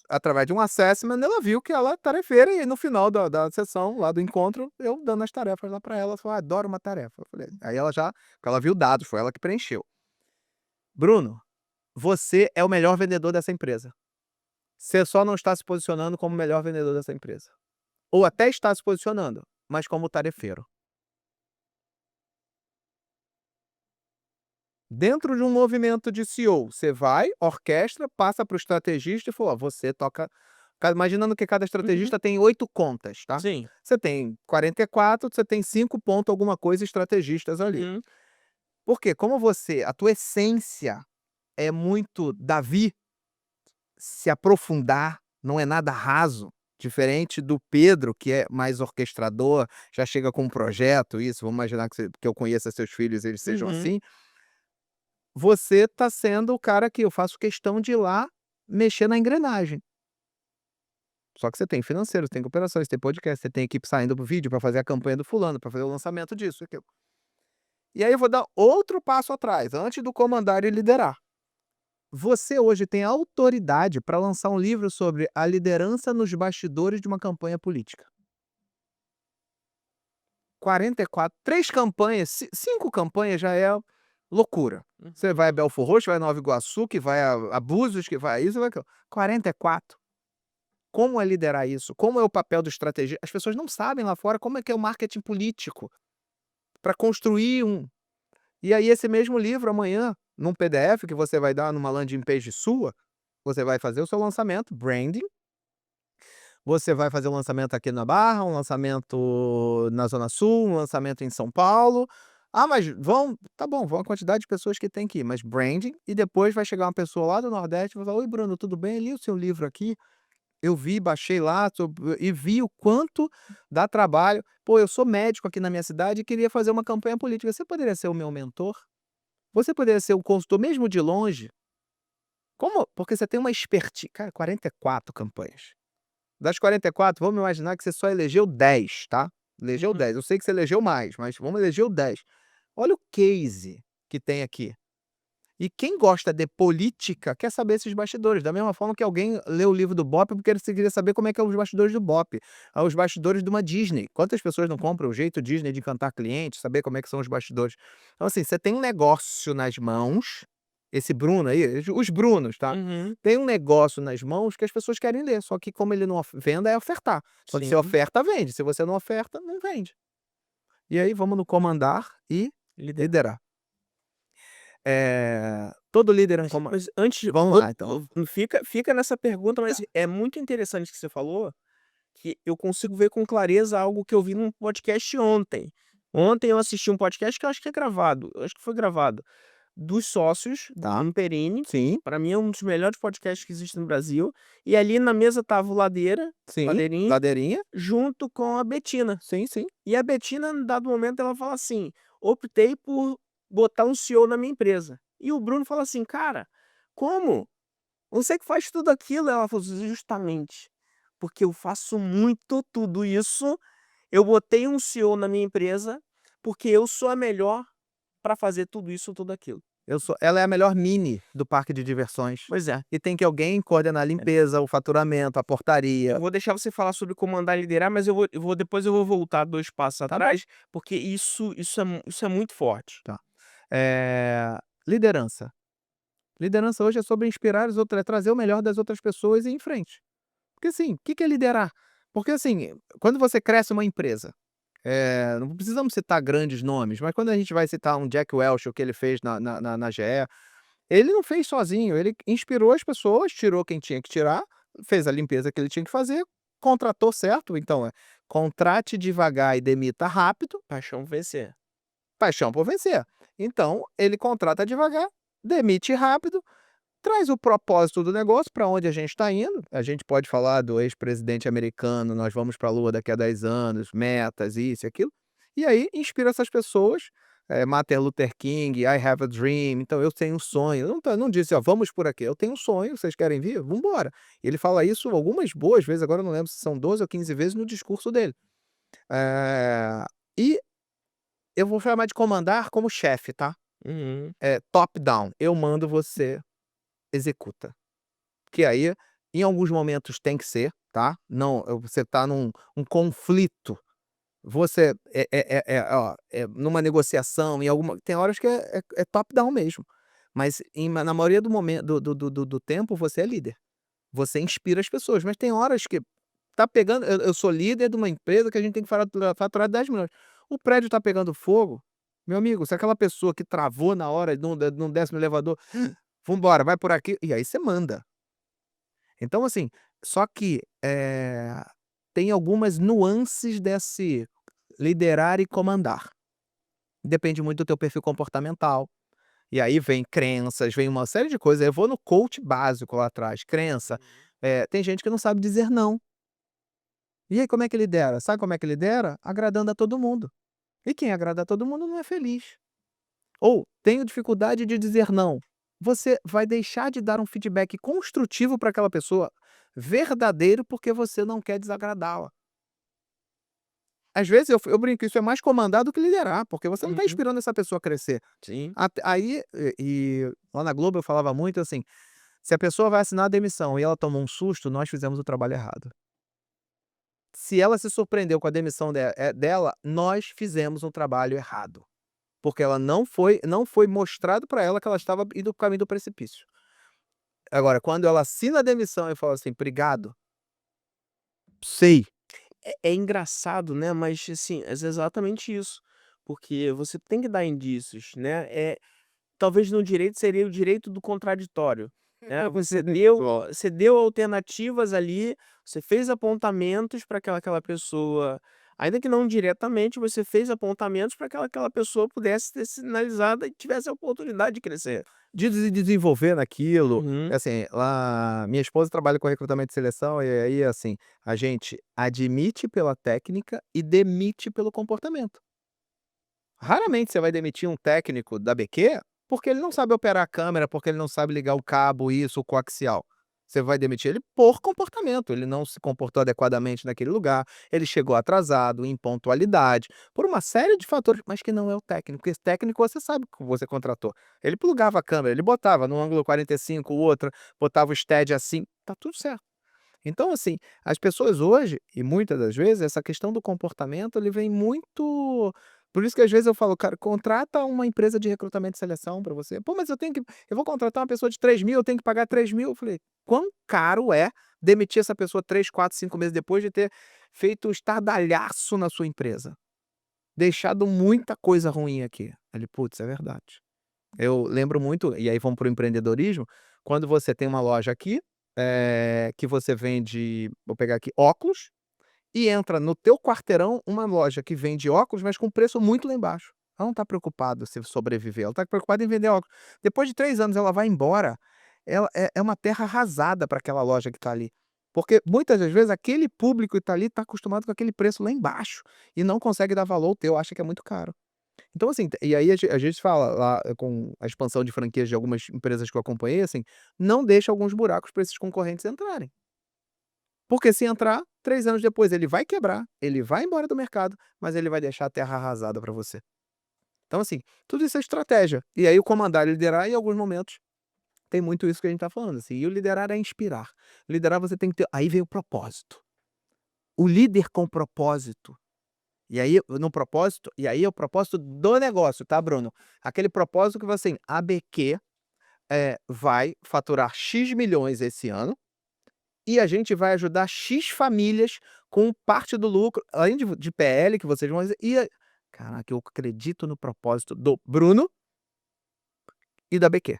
através de um assessment, ela viu que ela é tarefeira e no final da sessão, lá do encontro, eu dando as tarefas lá para ela, ela falou: "Ah, adoro uma tarefa". Eu falei aí ela já, porque ela viu dados, foi ela que preencheu. "Bruno, você é o melhor vendedor dessa empresa. Você só não está se posicionando como o melhor vendedor dessa empresa. Ou até está se posicionando, mas como tarefeiro. Dentro de um movimento de CEO, você vai, orquestra, passa para o estrategista e fala: ó, você toca. Imaginando que cada Uhum. estrategista tem 8 contas, tá? Sim. Você tem 44, você tem 5 ponto alguma coisa estrategistas ali. Uhum. Por quê? Como a tua essência é muito Davi, se aprofundar, não é nada raso, diferente do Pedro, que é mais orquestrador, já chega com um projeto, isso, vamos imaginar que eu conheça seus filhos, eles sejam Uhum. assim. Você tá sendo o cara que eu faço questão de ir lá mexer na engrenagem. Só que você tem financeiro, você tem operações, você tem podcast, você tem equipe saindo pro vídeo para fazer a campanha do fulano, para fazer o lançamento disso, aquilo. E aí eu vou dar outro passo atrás, antes do comandar e liderar. Você hoje tem autoridade para lançar um livro sobre a liderança nos bastidores de uma campanha política. 44, 3 campanhas, 5 campanhas já é loucura. Você Uhum. vai a Belfor Roxo, vai a Nova Iguaçu, que vai a Búzios, que vai a isso, vai aquilo. 44. Como é liderar isso? Como é o papel do estrategista? As pessoas não sabem lá fora como é que é o marketing político para construir um. E aí esse mesmo livro amanhã, num PDF que você vai dar numa landing page sua, você vai fazer o seu lançamento, branding. Você vai fazer um lançamento aqui na Barra, um lançamento na Zona Sul, um lançamento em São Paulo. Ah, mas tá bom, vão a quantidade de pessoas que tem que ir, mas branding, e depois vai chegar uma pessoa lá do Nordeste e vai falar: "Oi, Bruno, tudo bem? Eu li o seu livro aqui, eu vi, baixei lá e vi o quanto dá trabalho. Pô, eu sou médico aqui na minha cidade e queria fazer uma campanha política. Você poderia ser o meu mentor? Você poderia ser o consultor, mesmo de longe?" Como? Porque você tem uma expertise. Cara, 44 campanhas. Das 44, vamos imaginar que você só elegeu 10, tá? Elegeu Uhum. 10. Eu sei que você elegeu mais, mas vamos eleger o 10. Olha o case que tem aqui. E quem gosta de política quer saber esses bastidores, da mesma forma que alguém lê o livro do Bop porque ele queria saber como é que é os bastidores do Bop, os bastidores de uma Disney. Quantas pessoas não compram o jeito Disney de encantar clientes, saber como é que são os bastidores. Então, assim, você tem um negócio nas mãos, esse Bruno aí, os Brunos, tá? Uhum. Tem um negócio nas mãos que as pessoas querem ler, só que como ele não venda, é ofertar. Quando você Sim. oferta, vende. Se você não oferta, não vende. E aí vamos no comandar e Liderar. liderar. Todo líder Mas antes, vamos lá então. fica nessa pergunta, mas é muito interessante que você falou, que eu consigo ver com clareza algo que eu vi num podcast ontem. Ontem eu assisti um podcast que eu acho que é gravado, eu acho que foi gravado, dos sócios do Tá, Imperini. sim, Para mim é um dos melhores podcasts que existe no Brasil, e ali na mesa estava o sim, Ladeirinha, ladeirinha, junto com a Betina. sim, sim. E a Betina, em dado momento, ela fala assim: "Optei por botar um CEO na minha empresa". E o Bruno fala assim: "Cara, como? Você que faz tudo aquilo". Ela falou: "Justamente. porque eu faço muito tudo isso, eu botei um CEO na minha empresa, porque eu sou a melhor para fazer tudo isso, tudo aquilo. Ela é a melhor mini do parque de diversões. Pois é. E tem que alguém coordenar a limpeza, o faturamento, a portaria. Eu vou deixar você falar sobre comandar e liderar, mas depois eu vou voltar 2 passos Tá bom. atrás, porque isso é muito forte. Tá. Liderança. Liderança hoje é sobre inspirar os outros, é trazer o melhor das outras pessoas e ir em frente. Porque assim, o que que é liderar? Porque assim, quando você cresce uma empresa, não precisamos citar grandes nomes, mas quando a gente vai citar um Jack Welch, o que ele fez na GE, ele não fez sozinho, ele inspirou as pessoas, tirou quem tinha que tirar, fez a limpeza que ele tinha que fazer, contratou certo, então contrate devagar e demita rápido, Paixão vencer. paixão por vencer. Então, ele contrata devagar, demite rápido, traz o propósito do negócio, para onde a gente está indo. A gente pode falar do ex-presidente americano, nós vamos para a Lua daqui a 10 anos, metas, isso e aquilo. E aí inspira essas pessoas, Martin Luther King, I have a dream, então eu tenho um sonho. Não disse: "Ó, vamos por aqui", eu tenho um sonho, vocês querem vir? Vamos embora. Ele fala isso algumas boas vezes, agora eu não lembro se são 12 ou 15 vezes no discurso dele. E eu vou chamar de comandar como chefe, tá? Uhum. Top down, eu mando, você executa. Que aí, em alguns momentos tem que ser, tá, não você tá num conflito, você numa negociação, em alguma tem horas que é top down mesmo, mas na maioria do momento do tempo você é líder, você inspira as pessoas, mas tem horas que tá pegando eu sou líder de uma empresa que a gente tem que faturar 10 milhões, o prédio tá pegando fogo, meu amigo, se aquela pessoa que travou na hora não desce no elevador, "Vamos vai por aqui", e aí você manda. Então assim, só que, tem algumas nuances desse liderar e comandar. Depende muito do teu perfil comportamental, e aí vem crenças, vem uma série de coisas, eu vou no coach básico lá atrás, crença, Uhum. tem gente que não sabe dizer não. E aí como é que lidera? Sabe como é que lidera? Agradando a todo mundo. E quem agrada a todo mundo não é feliz. Ou tenho dificuldade de dizer não. Você vai deixar de dar um feedback construtivo para aquela pessoa, verdadeiro, porque você não quer desagradá-la. Às vezes eu brinco, isso é mais comandar do que liderar, porque você não está Uhum. inspirando essa pessoa a crescer. Sim. Aí, lá na Globo eu falava muito assim: se a pessoa vai assinar a demissão e ela tomou um susto, nós fizemos o trabalho errado. Se ela se surpreendeu com a demissão dela, nós fizemos um trabalho errado. Porque ela não foi mostrado para ela que ela estava indo para o caminho do precipício. Agora, quando ela assina a demissão e fala assim: "Obrigado, sei". É engraçado, né, mas, assim, é exatamente isso, porque você tem que dar indícios, né, talvez no direito seria o direito do contraditório, né, Bom. você deu alternativas ali, você fez apontamentos para aquela pessoa, ainda que não diretamente, você fez apontamentos para que aquela pessoa pudesse ter sinalizado e tivesse a oportunidade de crescer. De se desenvolver naquilo, Uhum. assim, lá minha esposa trabalha com recrutamento e seleção, e aí, assim, a gente admite pela técnica e demite pelo comportamento. Raramente você vai demitir um técnico da BQ, porque ele não sabe operar a câmera, porque ele não sabe ligar o cabo, isso, o coaxial. Você vai demitir ele por comportamento, ele não se comportou adequadamente naquele lugar, ele chegou atrasado, impontualidade, por uma série de fatores, mas que não é o técnico, porque esse técnico você sabe que você contratou. Ele plugava a câmera, ele botava no ângulo 45, o outro, botava o steady assim, tá tudo certo. Então, assim, as pessoas hoje, e muitas das vezes, essa questão do comportamento, ele vem muito por isso que às vezes eu falo: "Cara, contrata uma empresa de recrutamento e seleção para você". "Pô, mas eu vou contratar uma pessoa de 3.000, eu tenho que pagar 3.000". Eu falei: "Quão caro é demitir essa pessoa 3, 4, 5 meses depois de ter feito um estardalhaço na sua empresa? Deixado muita coisa ruim aqui". Ele: "Putz, é verdade". Eu lembro muito e aí vamos para o empreendedorismo, quando você tem uma loja aqui, que você vende, vou pegar aqui, óculos, e entra no teu quarteirão uma loja que vende óculos, mas com preço muito lá embaixo. Ela não está preocupada se sobreviver, ela está preocupada em vender óculos. Depois de 3 anos ela vai embora, ela é uma terra arrasada para aquela loja que está ali. Porque muitas das vezes aquele público que está ali está acostumado com aquele preço lá embaixo, e não consegue dar valor ao teu, acha que é muito caro. Então assim, e aí a gente fala lá com a expansão de franquias de algumas empresas que eu acompanhei, assim, não deixa alguns buracos para esses concorrentes entrarem. Porque se entrar, 3 anos depois ele vai quebrar, ele vai embora do mercado, mas ele vai deixar a terra arrasada para você. Então assim, tudo isso é estratégia. E aí o comandar e liderar em alguns momentos tem muito isso que a gente tá falando, assim, e o liderar é inspirar. Liderar você tem que ter aí vem o propósito. O líder com propósito, e aí no propósito e aí é o propósito do negócio, tá, Bruno? Aquele propósito que você assim: "A BQ, vai faturar X milhões esse ano, e a gente vai ajudar X famílias com parte do lucro, além de PL que vocês vão caraca, eu acredito no propósito do Bruno e da BQ.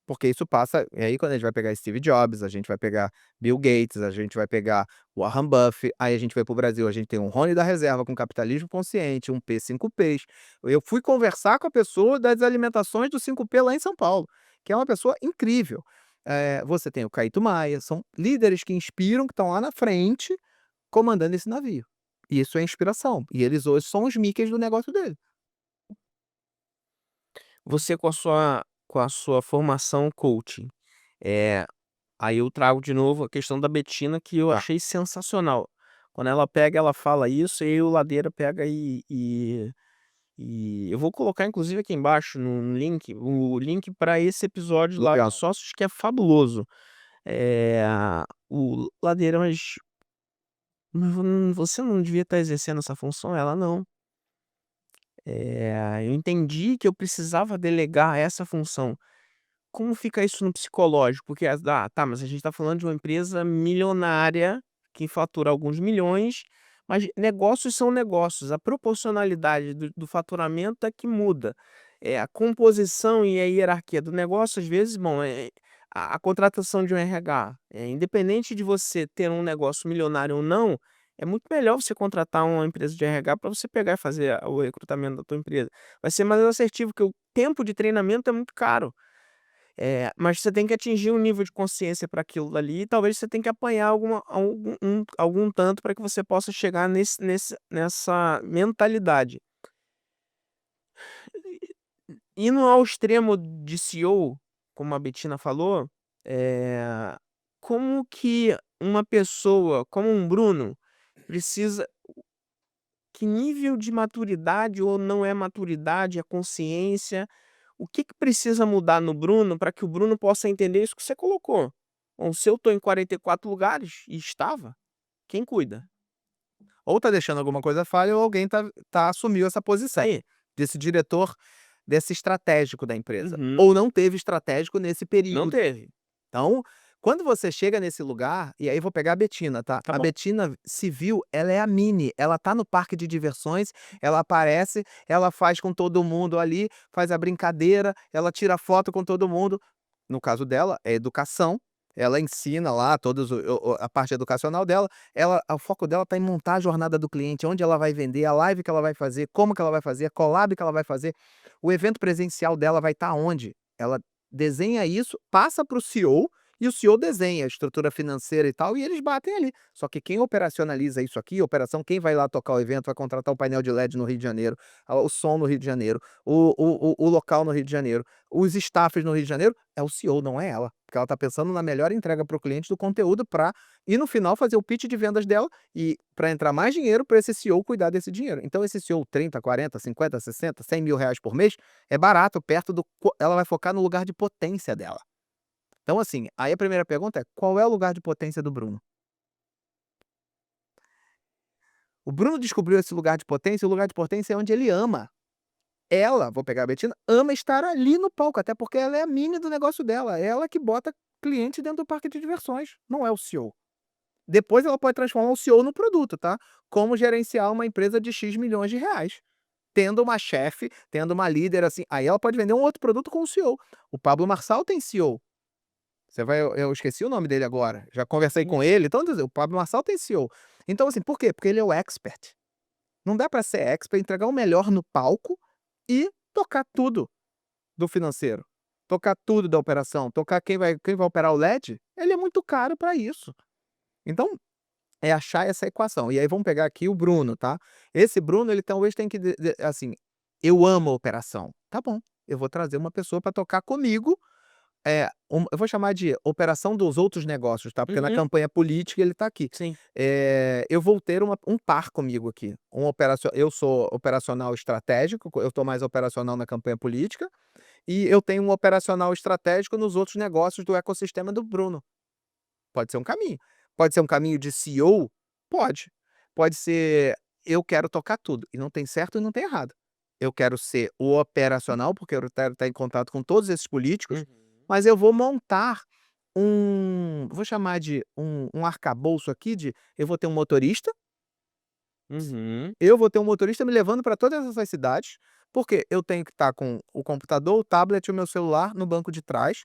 Porque isso passa e aí quando a gente vai pegar Steve Jobs, a gente vai pegar Bill Gates, a gente vai pegar Warren Buffett, aí a gente vai para o Brasil, a gente tem um Rony da Reserva com capitalismo consciente, um P5Ps. Eu fui conversar com a pessoa das alimentações do 5P lá em São Paulo, que é uma pessoa incrível. Você tem o Caíto Maia, são líderes que inspiram, que estão lá na frente, comandando esse navio. E isso é inspiração, e eles hoje são os Mickeys do negócio dele. Você com a sua formação coaching, eh, aí eu trago de novo a questão da Betina que eu Tá. achei sensacional. Quando ela pega, ela fala isso, e aí o Ladeira pega e eu vou colocar inclusive aqui embaixo no link, o link para esse episódio lá de Legal. sócios que é fabuloso. Eh, o Ladeira: "Mas você não devia estar exercendo essa função?" Ela: "Não. Eu entendi que eu precisava delegar essa função." Como fica isso no psicológico? Porque tá, mas a gente tá falando de uma empresa milionária, que fatura alguns milhões, mas negócios são negócios, a proporcionalidade do faturamento é que muda. A composição e a hierarquia do negócio, às vezes, bom, a contratação de um RH, independente de você ter um negócio milionário ou não, é muito melhor você contratar uma empresa de RH para você pegar e fazer o recrutamento da tua empresa. Vai ser mais assertivo, porque o tempo de treinamento é muito caro. Mas você tem que atingir um nível de consciência para aquilo dali e talvez você tenha que apanhar algum tanto para que você possa chegar nessa mentalidade. Indo ao extremo de CEO, como a Betina falou, como que uma pessoa como um Bruno precisa que nível de maturidade ou não é maturidade, é consciência, o que que precisa mudar no Bruno para que o Bruno possa entender isso que você colocou? Bom, se eu estou em 44 lugares, e estava, quem cuida? Ou tá deixando alguma coisa falha ou alguém assumiu essa Isso posição, aí. desse diretor, desse estratégico da empresa, Uhum. ou não teve estratégico nesse Não período. teve. Então, quando você chega nesse lugar e aí vou pegar a Betina, tá. Tá A bom. Betina civil, ela é a Minnie, ela tá no parque de diversões, ela aparece, ela faz com todo mundo ali, faz a brincadeira, ela tira foto com todo mundo. No caso dela, é educação, ela ensina lá todos o a parte educacional dela, o foco dela tá em montar a jornada do cliente, onde ela vai vender, a live que ela vai fazer, como que ela vai fazer, a collab que ela vai fazer, o evento presencial dela vai estar onde. Ela desenha isso, passa para o CEO, e o CEO desenha a estrutura financeira e tal, e eles batem ali. Só que quem operacionaliza isso aqui, operação, quem vai lá tocar o evento, vai contratar o painel de LED no Rio de Janeiro, o som no Rio de Janeiro, o local no Rio de Janeiro, os staffs no Rio de Janeiro, é o CEO, não é ela. Porque ela está pensando na melhor entrega para o cliente do conteúdo para e no final fazer o pitch de vendas dela e para entrar mais dinheiro para esse CEO cuidar desse dinheiro. Então esse CEO 30, 40, 50, 60, 100 mil reais por mês é barato perto ela vai focar no lugar de potência dela. Então assim, aí a primeira pergunta é: qual é o lugar de potência do Bruno? O Bruno descobriu esse lugar de potência, o lugar de potência é onde ele ama. Ela, vou pegar a Betina, ama estar ali no palco, até porque ela é a mini do negócio dela, ela que bota cliente dentro do parque de diversões, não é o CEO. Depois ela pode transformar o CEO no produto, tá? Como gerenciar uma empresa de X milhões de reais. Tendo uma chefe, tendo uma líder assim, aí ela pode vender um outro produto com o CEO. O Pablo Marçal tem CEO. Você vai eu esqueci o nome dele agora, já conversei com ele, então o Pablo Marçal tem CEO. Então assim, por quê? Porque ele é o expert. Não dá para ser expert, entregar o melhor no palco e tocar tudo do financeiro, tocar tudo da operação, tocar quem vai operar o LED, ele é muito caro para isso. Então, é achar essa equação. E aí vamos pegar aqui o Bruno, tá. Esse Bruno ele talvez tem que assim, eu amo a operação, tá bom, eu vou trazer uma pessoa para tocar comigo eu vou chamar de operação dos outros negócios, tá, porque na Uhum. campanha política ele tá aqui. Sim. Eu vou ter um par comigo aqui, eu sou operacional estratégico, eu tô mais operacional na campanha política, e eu tenho um operacional estratégico nos outros negócios do ecossistema do Bruno. Pode ser um caminho. Pode ser um caminho de CEO? Pode. Pode ser: "Eu quero tocar tudo", e não tem certo e não tem errado. Eu quero ser o operacional, porque eu quero estar em contato com todos esses políticos, Uhum. mas eu vou montar vou chamar de um arcabouço aqui eu vou ter um motorista, Uhum. eu vou ter um motorista me levando para todas essas cidades, porque eu tenho que estar com o computador, o tablet e o meu celular no banco de trás,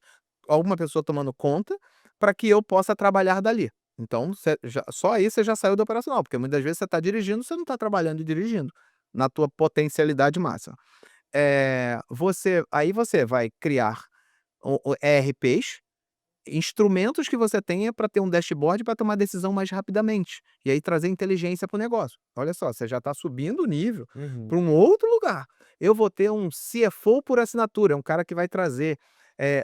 alguma pessoa tomando conta, para que eu possa trabalhar dali. Então, só aí você já saiu do operacional, porque muitas vezes você está dirigindo, você não está trabalhando e dirigindo, na tua potencialidade máxima. Você vai criar o ERPs, instrumentos que você tenha para ter um dashboard para tomar decisão mais rapidamente, e aí trazer inteligência para o negócio. Olha só, você já está subindo o nível Uhum. para um outro lugar. Eu vou ter um CFO por assinatura, é um cara que vai trazer,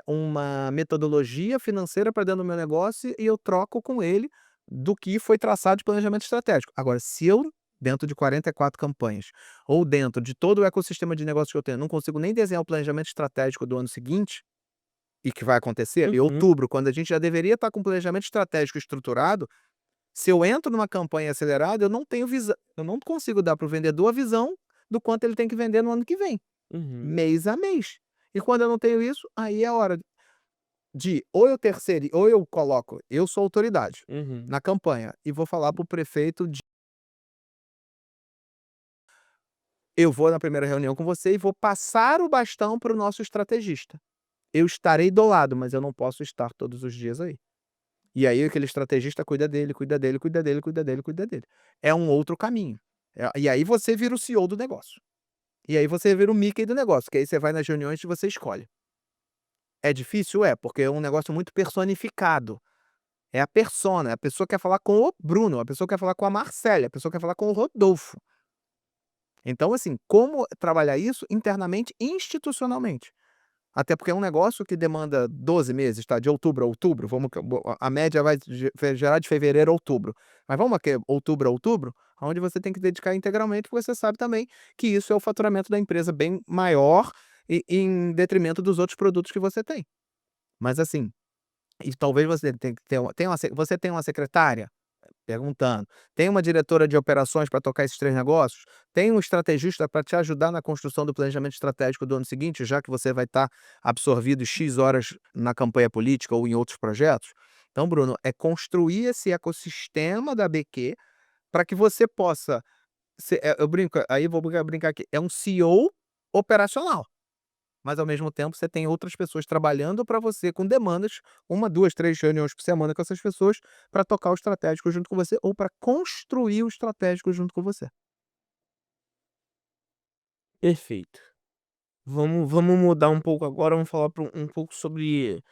uma metodologia financeira para dentro do meu negócio e eu troco com ele do que foi traçado de planejamento estratégico. Agora, se eu, dentro de 44 campanhas, ou dentro de todo o ecossistema de negócios que eu tenho, não consigo nem desenhar o planejamento estratégico do ano seguinte, e que vai acontecer em Uhum. outubro, quando a gente já deveria estar com um planejamento estratégico estruturado, se eu entro numa campanha acelerada, eu não consigo dar para o vendedor a visão do quanto ele tem que vender no ano que vem, Uhum. mês a mês. E quando eu não tenho isso, aí é hora de ou eu coloco, eu sou autoridade Uhum. na campanha e vou falar para o prefeito de: "Eu vou na primeira reunião com você e vou passar o bastão para o nosso estrategista. Eu estarei do lado, mas eu não posso estar todos os dias aí". E aí aquele estrategista cuida dele, cuida dele, cuida dele, cuida dele, cuida dele. É um outro caminho. E aí você vira o CEO do negócio. E aí você vira o Mickey do negócio, que aí você vai nas reuniões e você escolhe. É difícil? É, porque é um negócio muito personificado. É a persona, a pessoa quer falar com o Bruno, a pessoa quer falar com a Marcélia, a pessoa quer falar com o Rodolfo. Então, assim, como trabalhar isso internamente, institucionalmente? Até porque é um negócio que demanda 12 meses, tá, de outubro a outubro, vamos que a média vai gerar de fevereiro a outubro. Mas vamos aqui, outubro a outubro, aonde você tem que dedicar integralmente, porque você sabe também que isso é o faturamento da empresa bem maior e em detrimento dos outros produtos que você tem. Mas assim, e talvez você tenha que ter você tem uma secretária? Perguntando. Tem uma diretora de operações para tocar esses 3 negócios? Tem um estrategista para te ajudar na construção do planejamento estratégico do ano seguinte, já que você vai estar absorvido "X" horas na campanha política ou em outros projetos? Então, Bruno, é construir esse ecossistema da BQ para que você possa eu brinco, aí vou brincar aqui, é um CEO operacional. Mas ao mesmo tempo você tem outras pessoas trabalhando para você com demandas, uma, 2, 3 reuniões por semana com essas pessoas, para tocar o estratégico junto com você ou para construir o estratégico junto com você. Perfeito. Vamos mudar um pouco agora, vamos falar um pouco sobre,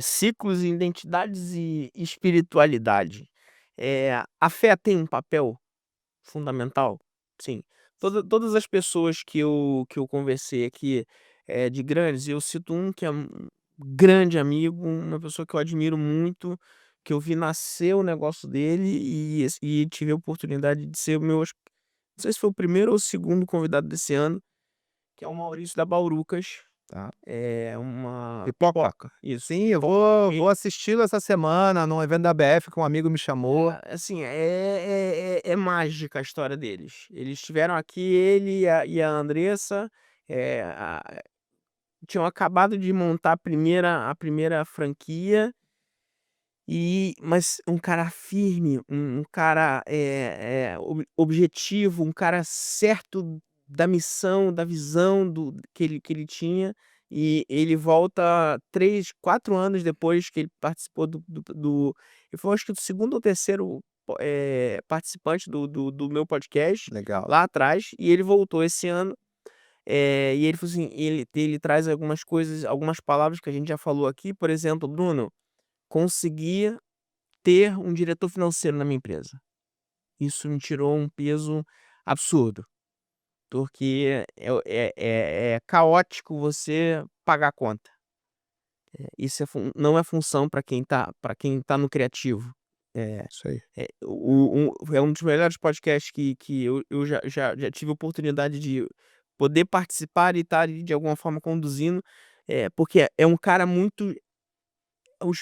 ciclos, identidades e espiritualidade. A fé tem um papel fundamental? Sim. Todas as pessoas que eu conversei aqui, de grandes, eu cito um que é um grande amigo, uma pessoa que eu admiro muito, que eu vi nascer o negócio dele e tive a oportunidade de ser o meu, acho, não sei se foi o primeiro ou o segundo convidado desse ano, que é o Maurício da Baurucas. Tá. É uma Pipoca. pipoca, isso. Sim, eu Pipoca. vou assisti-lo essa semana num evento da BF que um amigo me chamou. Assim, é mágica a história deles. Eles estiveram aqui, ele e a Andressa, eh, a tinham acabado de montar a primeira franquia, mas um cara firme, um cara, objetivo, um cara certo da missão, da visão que ele tinha, e ele volta 3, 4 anos depois que ele participou ele foi, acho que, o segundo ou terceiro participante do meu podcast, Legal. lá atrás, e ele voltou esse ano, e ele falou assim, ele traz algumas coisas, algumas palavras que a gente já falou aqui, por exemplo: "Bruno, consegui ter um diretor financeiro na minha empresa. Isso me tirou um peso absurdo, porque é caótico você pagar a conta. Isso não é função para quem tá no criativo. Eh Isso aí. é um dos melhores podcasts que eu já tive oportunidade de poder participar e estar ali de alguma forma conduzindo, porque é um cara muito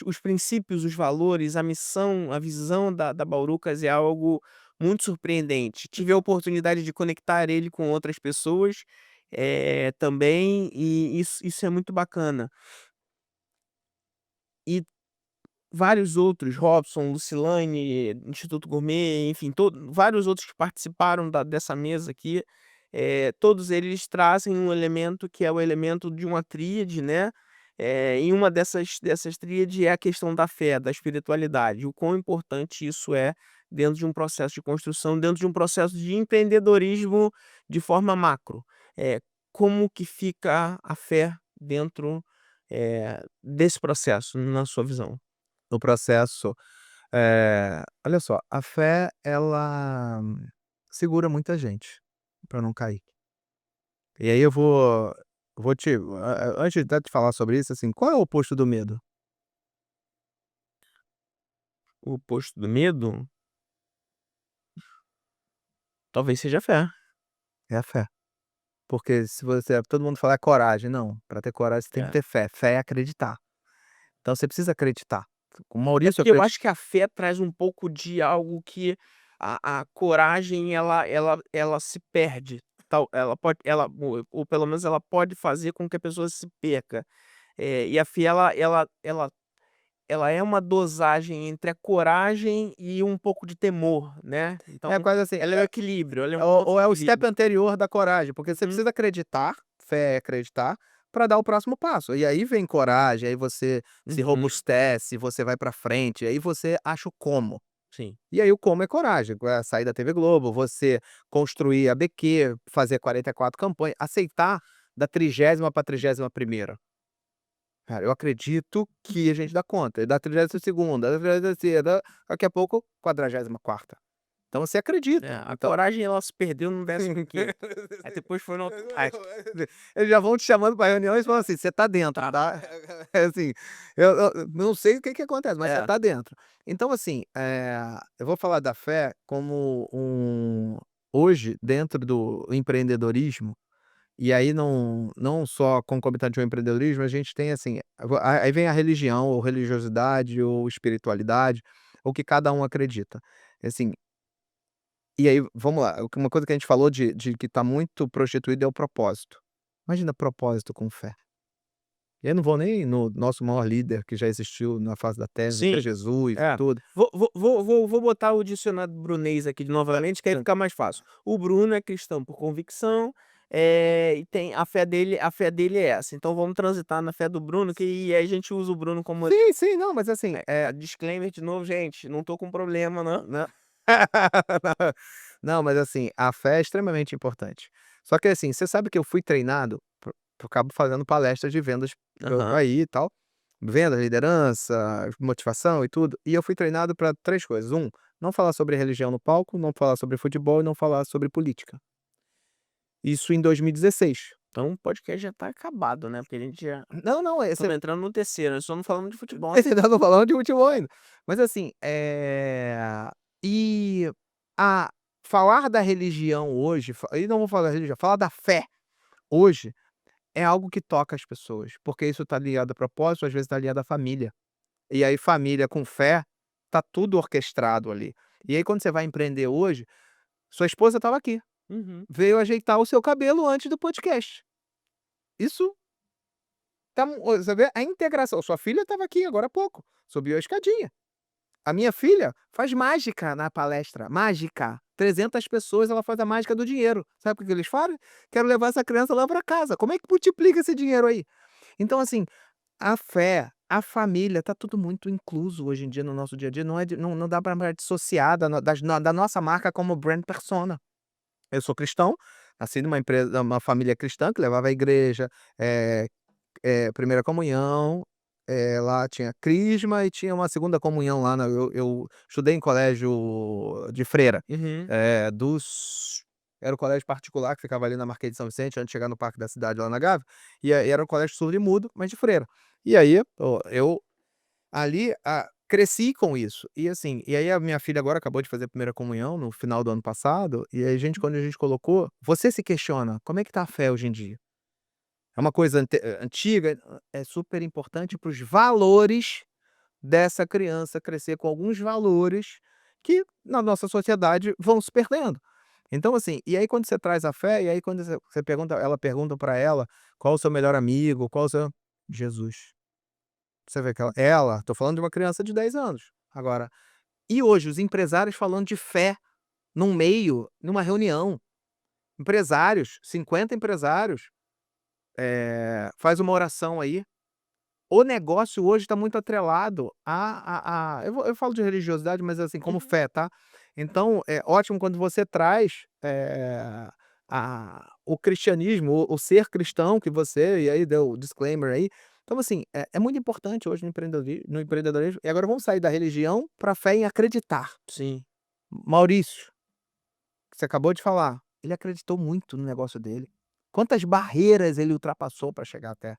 os princípios, os valores, a missão, a visão da Baurucas é algo muito surpreendente. Tive a oportunidade de conectar ele com outras pessoas, também, e isso é muito bacana. E vários outros, Robson, Lucilane, Instituto Gourmet, enfim, vários outros que participaram dessa mesa aqui, todos eles trazem um elemento que é o elemento de uma tríade, né, e uma dessas tríades é a questão da fé, da espiritualidade, o quão importante isso é dentro de um processo de construção, dentro de um processo de empreendedorismo de forma macro. Como que fica a fé dentro, desse processo, na sua visão? No processo, olha só, a fé ela segura muita gente para não cair. E aí eu vou te antes de até te falar sobre isso, assim, qual é o oposto do medo? O oposto do medo, talvez seja a fé. É a fé. Porque se você todo mundo fala: "É coragem", não, para ter coragem você tem que É. ter fé, fé é acreditar. Então você precisa acreditar. O É Maurício porque eu acredi acho que a fé traz um pouco de algo que a coragem ela se perde, tal ela pode ela ou pelo menos ela pode fazer com que a pessoa se perca. E a fé ela é uma dosagem entre a coragem e um pouco de temor, né. Então, é quase assim, ela é o equilíbrio, ela é um ponto ou de é o step equilíbrio. anterior da coragem, porque você Uhum, precisa acreditar, fé é acreditar, para dar o próximo passo. E aí vem coragem, aí você se uhum, robustece, você vai para frente, aí você acha o como. sim. E aí o como é coragem, sair da TV Globo, você construir a BQ, fazer 44 campanhas, aceitar da 30ª pra 31ª. Cara, eu acredito que a gente dá conta, e da 32ª, da 33ª, daqui a pouco 44ª. Então você acredita, A então coragem ela se perdeu no 15º, aí depois foi no automático. eles já vão te chamando para reuniões e falam assim: "Você tá dentro, Tá. tá?" É assim, eu não sei o que que acontece, mas você É. tá dentro. Então assim, eu vou falar da fé como hoje dentro do empreendedorismo, e aí não só concomitante ao empreendedorismo, a gente tem assim, aí vem a religião ou religiosidade ou espiritualidade, o que cada um acredita. Assim, e aí, vamos lá, uma coisa que a gente falou de que tá muito prostituído é o propósito. Imagina propósito com fé. E aí não vou nem no nosso maior líder que já existiu na face da terra, que é Sim. Jesus e É. tudo. Vou botar o dicionário brunês aqui novamente, que aí Hã. fica mais fácil. O Bruno é cristão por convicção, e tem a fé dele é essa, então vamos transitar na fé do Bruno, que e aí a gente usa o Bruno como Sim, sim, não, mas assim, disclaimer de novo: "Gente, não tô com problema não". né. Não, mas assim, a fé é extremamente importante. Só que assim, você sabe que eu fui treinado por cabo fazendo palestras de vendas Aham. aí e tal, vendas, liderança, motivação e tudo, e eu fui treinado para 3 coisas: não falar sobre religião no palco, não falar sobre futebol e não falar sobre política. Isso em 2016. Então o podcast já tá acabado, né, porque a gente já Não, não, estamos entrando no terceiro, nós só não falamos de futebol. esse ainda não falando de futebol ainda. Mas assim, e a falar da religião hoje, e não vou falar da religião, falar da fé hoje é algo que toca as pessoas, porque isso tá ligado a propósito, às vezes tá ligado à família. E aí família com fé, tá tudo orquestrado ali. E aí quando você vai empreender hoje, sua esposa estava aqui, Uhum. veio ajeitar o seu cabelo antes do podcast. Isso tá você vê a integração, sua filha estava aqui agora há pouco, subiu a escadinha. A minha filha faz mágica na palestra, mágica. 300 pessoas, ela faz a mágica do dinheiro. Sabe o que que eles falam? "Quero levar essa criança lá para casa". Como é que multiplica esse dinheiro aí? Então, assim, a fé, a família, tá tudo muito incluso hoje em dia no nosso dia a dia, não dá para dissociar da nossa marca como brand persona. Eu sou cristão, nasci numa empresa uma família cristã que levava à igreja, eh primeira comunhão, lá tinha crisma e tinha uma segunda comunhão lá eu estudei em colégio de freira, Uhum. dos era o colégio particular que ficava ali na Marquês de São Vicente, antes de chegar no Parque da Cidade, lá na Gávea, e aí era um colégio surdo e mudo, mas de freira. E aí, pô, eu ali, cresci com isso. E assim, e aí a minha filha agora acabou de fazer a primeira comunhão no final do ano passado, e aí quando a gente colocou, você se questiona: "Como é que tá a fé hoje em dia?". É uma coisa antiga, é super importante para os valores dessa criança crescer com alguns valores que na nossa sociedade vão se perdendo. Então assim, e aí quando você traz a fé, e aí quando você pergunta, ela pergunta para ela qual o seu melhor amigo, qual o seu Jesus. Você vê que tô falando de uma criança de 10 anos. Agora, e hoje os empresários falando de fé num meio, numa reunião, empresários, 50 empresários, faz uma oração aí. O negócio hoje está muito atrelado a eu falo de religiosidade, mas assim, como Uhum. fé, tá. Então, é ótimo quando você traz, o cristianismo, o ser cristão que você e aí deu o disclaimer aí. Então assim, é muito importante hoje no empreendedorismo, e agora vamos sair da religião para a fé em acreditar. Sim, Maurício, que você acabou de falar, ele acreditou muito no negócio dele. Quantas barreiras ele ultrapassou para chegar até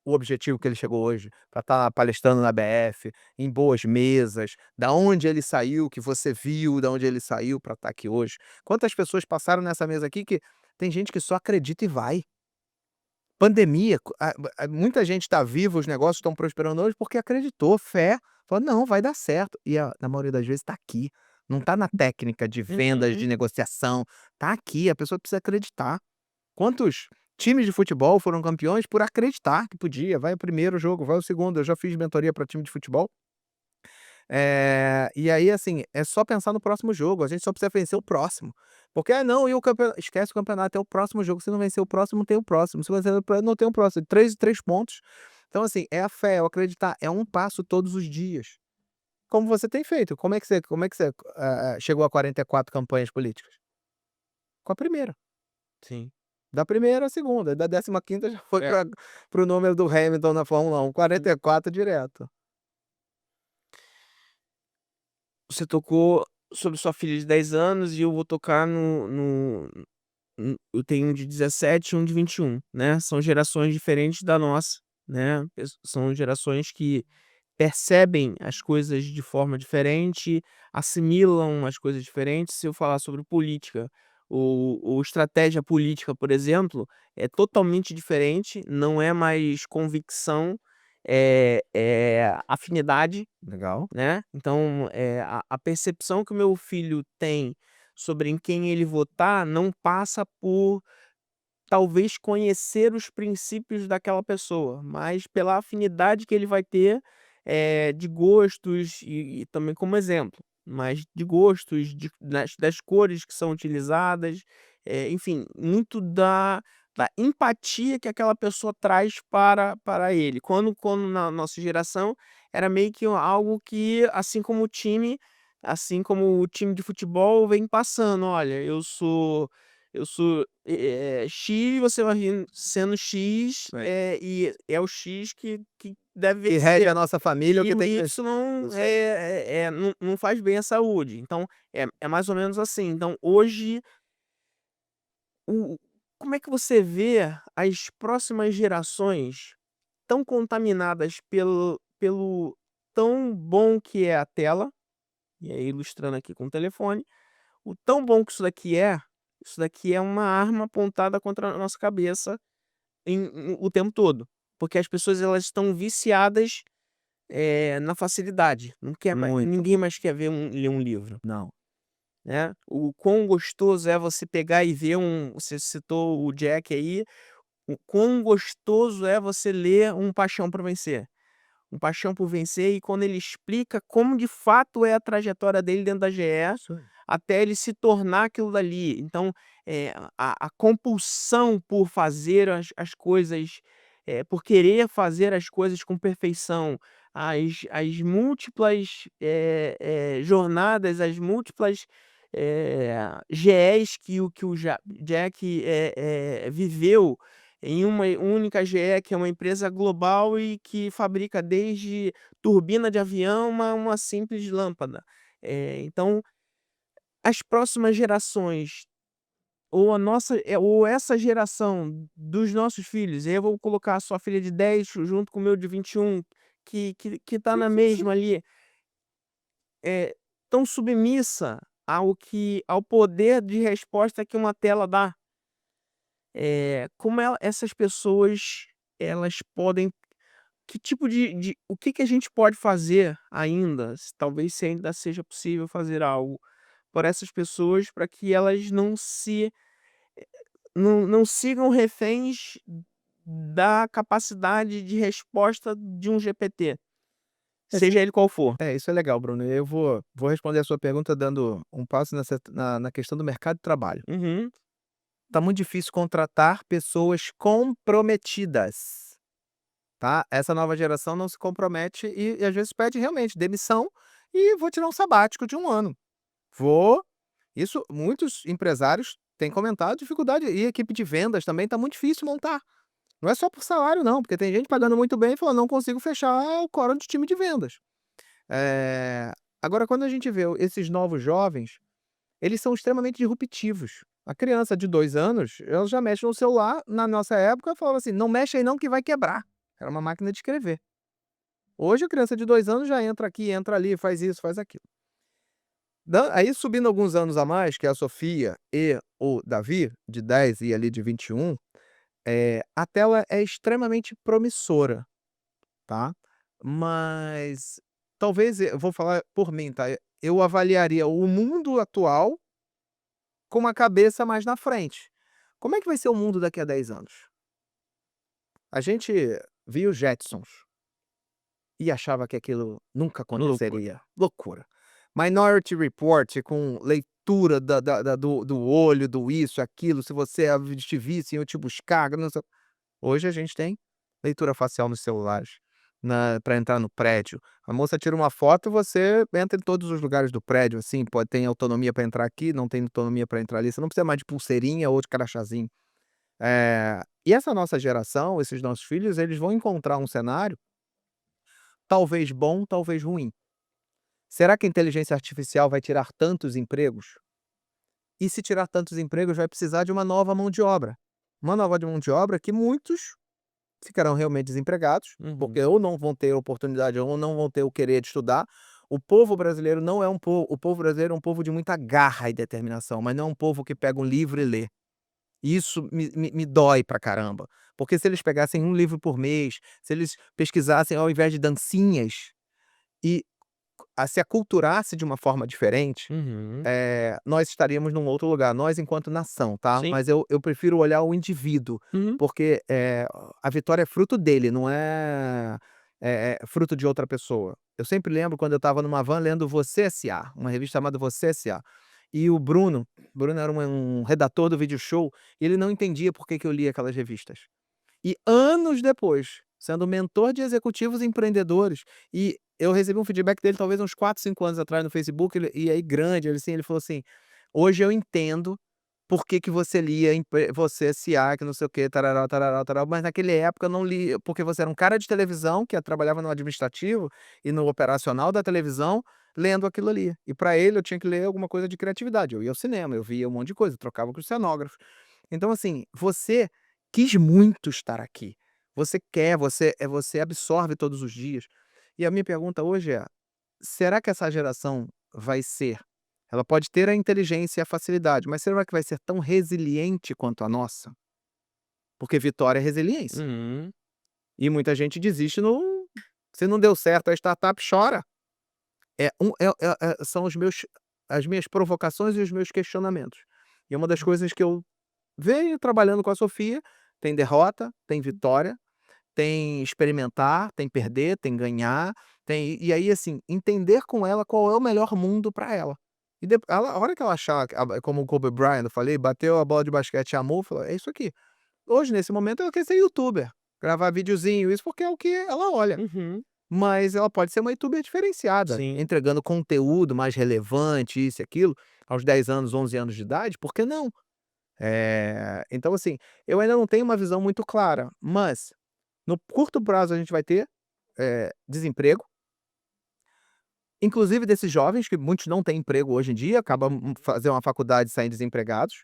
o objetivo que ele chegou hoje, para estar palestrando na BF, em boas mesas, da onde ele saiu, que você viu da onde ele saiu para estar aqui hoje. Quantas pessoas passaram nessa mesa aqui que tem gente que só acredita e vai. Pandemia, muita gente está viva, os negócios estão prosperando hoje porque acreditou, fé, falou: "Não, vai dar certo", e na maioria das vezes está aqui, não está na técnica de vendas, de uhum. negociação, está aqui, a pessoa precisa acreditar. Quantos times de futebol foram campeões por acreditar que podia? Vai o primeiro jogo, vai o segundo. Eu já fiz mentoria para time de futebol. E aí, assim, é só pensar no próximo jogo, a gente só precisa vencer o próximo. Porque: "Ah, não, e o campeonato?" Esquece o campeonato, é o próximo jogo, se não vencer o próximo, tem o próximo, se você não tem o próximo, 3 e 3 pontos. Então, assim, é a fé, é o acreditar, é um passo todos os dias. Como você tem feito, como é que você, chegou a 44 campanhas políticas? Com a primeira. Sim. Da primeira à segunda, da 15ª já foi É. para o número do Hamilton na Fórmula 1, 44 direto. Você tocou sobre sua filha de 10 anos e eu vou tocar eu tenho um de 17 e um de 21, né, são gerações diferentes da nossa, né, são gerações que percebem as coisas de forma diferente, assimilam as coisas diferentes. Se eu falar sobre política, o estratégia política, por exemplo, é totalmente diferente, não é mais convicção, é afinidade, Legal. né. Então, a percepção que o meu filho tem sobre em quem ele votar não passa por talvez conhecer os princípios daquela pessoa, mas pela afinidade que ele vai ter, de gostos e também como exemplo, mas de gostos, das cores que são utilizadas, enfim, muito da empatia que aquela pessoa traz para ele. Quando na nossa geração era meio que algo que, assim como o time de futebol vem passando: "Olha, eu sou, X, você vai vir sendo X, É. e é o X que deve Que rege vencer. a nossa família, o E que o tem que Y, isso aí. não faz bem à saúde". Então, é mais ou menos assim. Então hoje, o como é que você vê as próximas gerações tão contaminadas pelo tão bom que é a tela, e aí ilustrando aqui com o telefone, o tão bom que isso daqui é uma arma apontada contra a nossa cabeça o tempo todo. Porque as pessoas elas estão viciadas, na facilidade, não quer mai Muito. ninguém mais quer ler um livro, Não. né. O quão gostoso é você pegar e ver você citou o Jack aí, o quão gostoso é você ler Um Paixão por Vencer. Um Paixão por Vencer, e quando ele explica como de fato é a trajetória dele dentro da GE, Isso aí. até ele se tornar aquilo dali. Então, a compulsão por fazer as coisas, por querer fazer as coisas com perfeição, as múltiplas, jornadas, as múltiplas, GEs que o Jack, viveu em uma única GE, que é uma empresa global e que fabrica desde turbina de avião, uma simples lâmpada. Então, as próximas gerações ou a nossa ou essa geração dos nossos filhos, e aí eu vou colocar a sua filha de 10 junto com o meu de 21, que tá Sim, na sim, sim. mesma ali, tão submissa ao poder de resposta que uma tela dá. Como essas pessoas, elas podem que tipo de o que que a gente pode fazer ainda, se ainda seja possível fazer algo por essas pessoas, para que elas não sigam reféns da capacidade de resposta de um GPT, Esse seja ele qual for. isso é legal, Bruno. Eu vou responder a sua pergunta dando um passo na questão do mercado de trabalho. Uhum, Tá muito difícil contratar pessoas comprometidas, tá. Essa nova geração não se compromete e às vezes pede realmente demissão e vou tirar um sabático de 1 ano. Vou Isso muitos empresários têm comentado dificuldade e equipe de vendas também tá muito difícil montar. Não é só por salário não, porque tem gente pagando muito bem e falando: "Não consigo fechar o quórum de time de vendas". Eh, Agora quando a gente vê esses novos jovens, eles são extremamente disruptivos. A criança de 2 anos, ela já mexe no celular, na nossa época falava assim: "Não mexe aí não que vai quebrar". Era uma máquina de escrever. Hoje a criança de 2 anos já entra aqui, entra ali, faz isso, faz aquilo. Aí subindo alguns anos a mais, que é a Sofia e o Davi, de 10 e ali de 21, a tela é extremamente promissora, tá. Mas talvez eu vou falar por mim, tá, eu avaliaria o mundo atual com uma cabeça mais na frente. Como é que vai ser o mundo daqui a 10 anos? A gente via os Jetsons e achava que aquilo nunca loucura. aconteceria. Loucura. Minority Report com leitura do olho, do isso, aquilo, se você te visse, iam te buscar, não sei. Hoje a gente tem leitura facial nos celulares, para entrar no prédio. A moça tira uma foto, você entra em todos os lugares do prédio, assim, pode ter autonomia para entrar aqui, não tem autonomia para entrar ali, você não precisa mais de pulseirinha ou de crachazinho. E essa nossa geração, esses nossos filhos, eles vão encontrar um cenário, talvez bom, talvez ruim. Será que a inteligência artificial vai tirar tantos empregos? E se tirar tantos empregos, vai precisar de uma nova mão de obra. Uma nova mão de obra que muitos ficarão realmente desempregados, porque Uhum, ou não vão ter oportunidade ou não vão ter o querer de estudar. O povo brasileiro não é um povo O povo brasileiro é um povo de muita garra e determinação, mas não é um povo que pega um livro e lê. Isso me dói pra caramba, porque se eles pegassem um livro por mês, se eles pesquisassem ao invés de dancinhas e se aculturasse de uma forma diferente, uhum. nós estaríamos num outro lugar, nós enquanto nação, tá. Sim. Mas eu prefiro olhar o indivíduo, Uhum. porque, a vitória é fruto dele, não é fruto de outra pessoa. Eu sempre lembro quando eu estava numa van lendo Você S.A., uma revista chamada Você S.A., e o Bruno era um redator do Vídeo Show, e ele não entendia por que que eu lia aquelas revistas. E anos depois, sendo mentor de executivos empreendedores, e eu recebi um feedback dele talvez uns 4, 5 anos atrás no Facebook, e aí grande, ele falou assim: "Hoje eu entendo por que que você lia Você S.A., que não sei o quê, tarará, tarará, tarará, mas naquela época eu não li, porque você era um cara de televisão que trabalhava no administrativo e no operacional da televisão, lendo aquilo ali. E para ele eu tinha que ler alguma coisa de criatividade. Eu ia ao cinema, eu via um monte de coisa, trocava com os cenógrafos. Então assim, você quis muito estar aqui. Você quer, você absorve todos os dias. E a minha pergunta hoje é: será que essa geração vai ser ela pode ter a inteligência e a facilidade, mas será que vai ser tão resiliente quanto a nossa? Porque vitória é resiliência. Uhum. E muita gente desiste no se não deu certo a startup, chora. São as minhas provocações e os meus questionamentos. E é uma das coisas que eu venho trabalhando com a Sofia, tem derrota, tem vitória, tem experimentar, tem perder, tem ganhar, e aí, assim, entender com ela qual é o melhor mundo para ela. E a hora que ela achar, como o Kobe Bryant, eu falei, bateu a bola de basquete e amou, falou: "É isso aqui". Hoje, nesse momento, ela quer ser youtuber, gravar videozinho, isso porque é o que ela olha. Uhum. Mas ela pode ser uma youtuber diferenciada, Sim. entregando conteúdo mais relevante, isso e aquilo, aos 10 anos, 11 anos de idade, por que não? Então, assim, eu ainda não tenho uma visão muito clara, mas no curto prazo a gente vai ter, desemprego, inclusive desses jovens que muitos não têm emprego hoje em dia, acabam fazer uma faculdade e saem desempregados.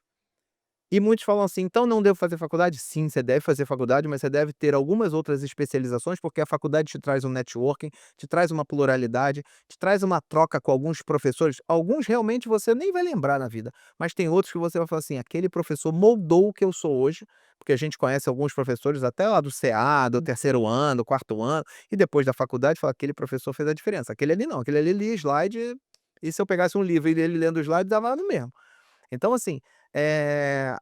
E muitos falam assim: "Então não devo fazer faculdade?" Sim, você deve fazer faculdade, mas você deve ter algumas outras especializações, porque a faculdade te traz um networking, te traz uma pluralidade, te traz uma troca com alguns professores. Alguns realmente você nem vai lembrar na vida, mas tem outros que você vai falar assim: "Aquele professor moldou o que eu sou hoje", porque a gente conhece alguns professores até lá do CA, do terceiro ano, do quarto ano, e depois da faculdade fala: "Aquele professor fez a diferença". Aquele ali não, aquele ali lia slide, e se eu pegasse um livro e ele lendo o slide dava no mesmo. Então assim, eh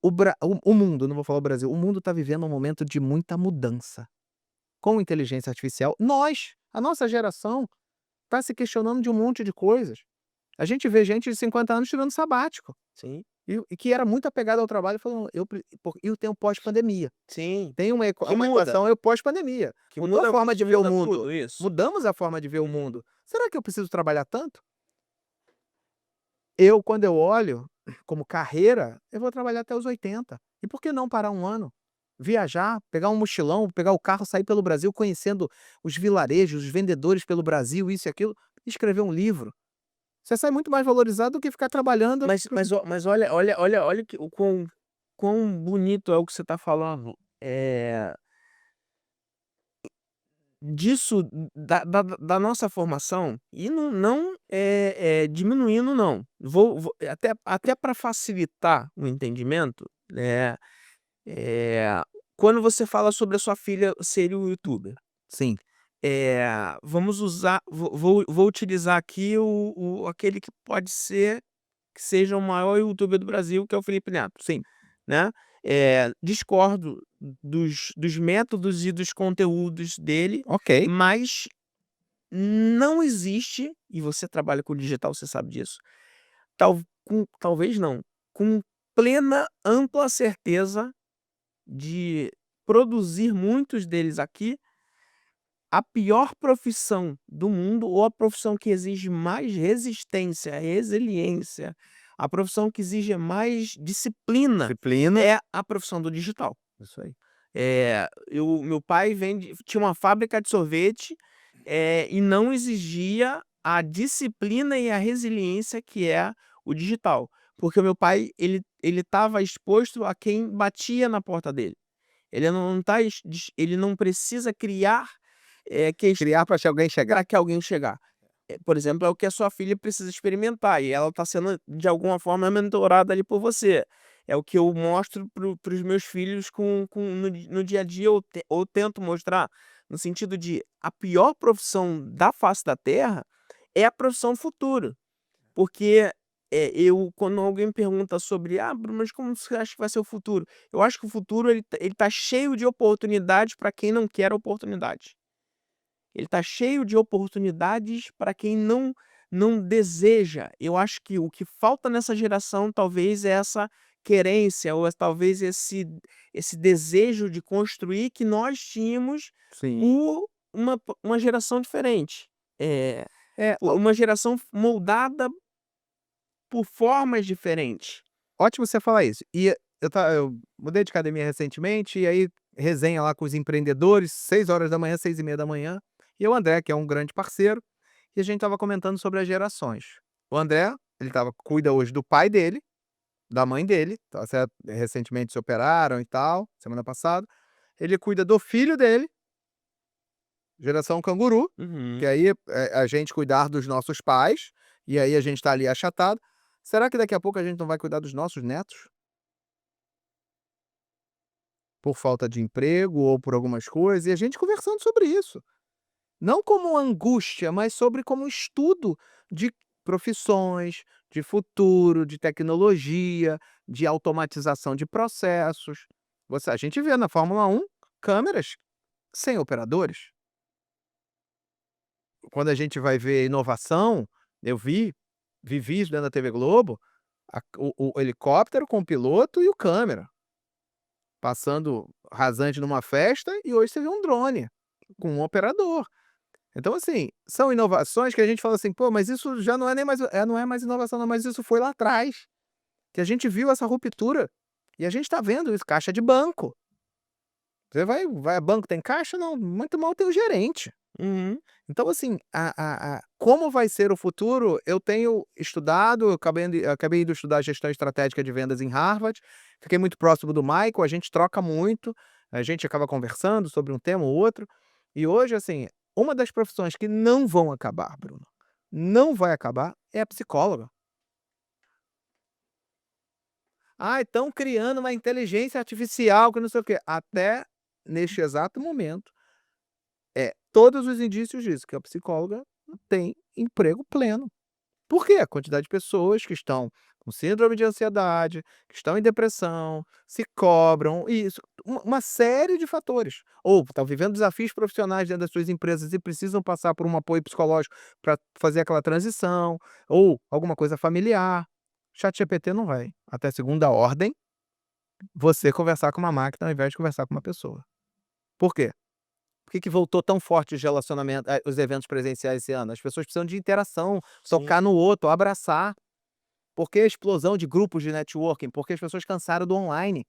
o mundo, não vou falar o Brasil, o mundo está vivendo um momento de muita mudança. Com inteligência artificial, a nossa geração, está se questionando de um monte de coisas. A gente vê gente de 50 anos tirando sabático, Sim, e que era muito apegado ao trabalho, falando: "Eu pre" e tem o pós-pandemia. sim. Tem Que uma muda, equação, é o pós-pandemia. que Mudou a forma de ver o muda mundo. tudo isso. Mudamos a forma de ver o mundo. Será que eu preciso trabalhar tanto? Quando eu olho como carreira, eu vou trabalhar até os 80. E por que não parar um ano? Viajar, pegar um mochilão, pegar o carro, sair pelo Brasil conhecendo os vilarejos, os vendedores pelo Brasil, isso e aquilo, e escrever um livro. Você sai muito mais valorizado do que ficar trabalhando para Mas olha que o quão bonito é o que você está falando. Disso, da nossa formação, e não, diminuindo não, vou até para facilitar o entendimento, eh, quando você fala sobre a sua filha ser o youtuber, sim, vamos usar vou utilizar aqui o aquele que pode ser que seja o maior youtuber do Brasil, que é o Felipe Neto, sim. né. Discordo dos métodos e dos conteúdos dele, Ok. mas não existe, e você trabalha com digital, você sabe disso, talvez não, com plena, ampla certeza de produzir muitos deles aqui, a pior profissão do mundo, ou a profissão que exige mais resistência, resiliência, a profissão que exige mais disciplina, Disciplina. é a profissão do digital. Isso aí. Meu pai tinha uma fábrica de sorvete, e não exigia a disciplina e a resiliência que é o digital, porque o meu pai ele estava exposto a quem batia na porta dele. Ele não tá ex dis ele não precisa criar, Criar para alguém chegar. para que alguém chegar. Por exemplo, é o que a sua filha precisa experimentar, e ela está sendo, de alguma forma, mentorada ali por você. É o que eu mostro para os meus filhos no dia a dia, ou tento mostrar, no sentido de a pior profissão da face da terra é a profissão futuro. Porque, quando alguém me pergunta sobre: "Ah, Bruno, mas como você acha que vai ser o futuro?", eu acho que o futuro ele tá cheio de oportunidades para quem não quer oportunidade. Ele tá cheio de oportunidades para quem não deseja. Eu acho que o que falta nessa geração talvez é essa querência, ou talvez esse desejo de construir que nós tínhamos Sim. por uma geração diferente. Eh, É, por uma geração moldada por formas diferentes. ótimo você falar isso. E eu mudei de academia recentemente, e aí resenha lá com os empreendedores, 6 horas da manhã, 6h30 da manhã, e o André, que é um grande parceiro, e a gente estava comentando sobre as gerações. O André, ele cuida hoje do pai dele, da mãe dele, tá certo, recentemente se operaram e tal, semana passada. Ele cuida do filho dele, geração canguru, que Uhum. aí é a gente cuidar dos nossos pais, e aí a gente tá ali achatado. Será que daqui a pouco a gente não vai cuidar dos nossos netos? Por falta de emprego ou por algumas coisas, e a gente conversando sobre isso. Não como angústia, mas sobre como estudo de profissões, de futuro, de tecnologia, de automatização de processos. A gente vê na Fórmula 1 câmeras sem operadores. Quando a gente vai ver inovação, eu vivi isso dentro da TV Globo, o helicóptero com o piloto e o câmera, passando rasante numa festa, e hoje você vê um drone com um operador. Então, assim, são inovações que a gente fala assim: "Pô, mas isso já não é nem mais não é mais inovação não, mas isso foi lá atrás, que a gente viu essa ruptura, e a gente está vendo isso, caixa de banco. Você vai a banco, tem caixa? Não, muito mal tem o gerente. Uhum. Então, assim, como vai ser o futuro, eu tenho estudado, eu acabei indo estudar gestão estratégica de vendas em Harvard, fiquei muito próximo do Michael, a gente troca muito, a gente acaba conversando sobre um tema ou outro, e hoje, assim, uma das profissões que não vão acabar, Bruno, não vai acabar, é a psicóloga. "Ah, estão criando uma inteligência artificial que não sei o quê", até neste exato momento, todos os indícios disso, que a psicóloga tem emprego pleno. Por quê? A quantidade de pessoas que estão com síndrome de ansiedade, que estão em depressão, se cobram, isso, uma série de fatores. Ou estão vivendo desafios profissionais dentro das suas empresas e precisam passar por um apoio psicológico para fazer aquela transição, ou alguma coisa familiar. ChatGPT não vai, até segunda ordem, você conversar com uma máquina ao invés de conversar com uma pessoa. Por quê? Por que que voltou tão forte os relacionamentos, os eventos presenciais esse ano? As pessoas precisam de interação, Sim. tocar no outro, abraçar. Por que a explosão de grupos de networking? Porque as pessoas cansaram do online.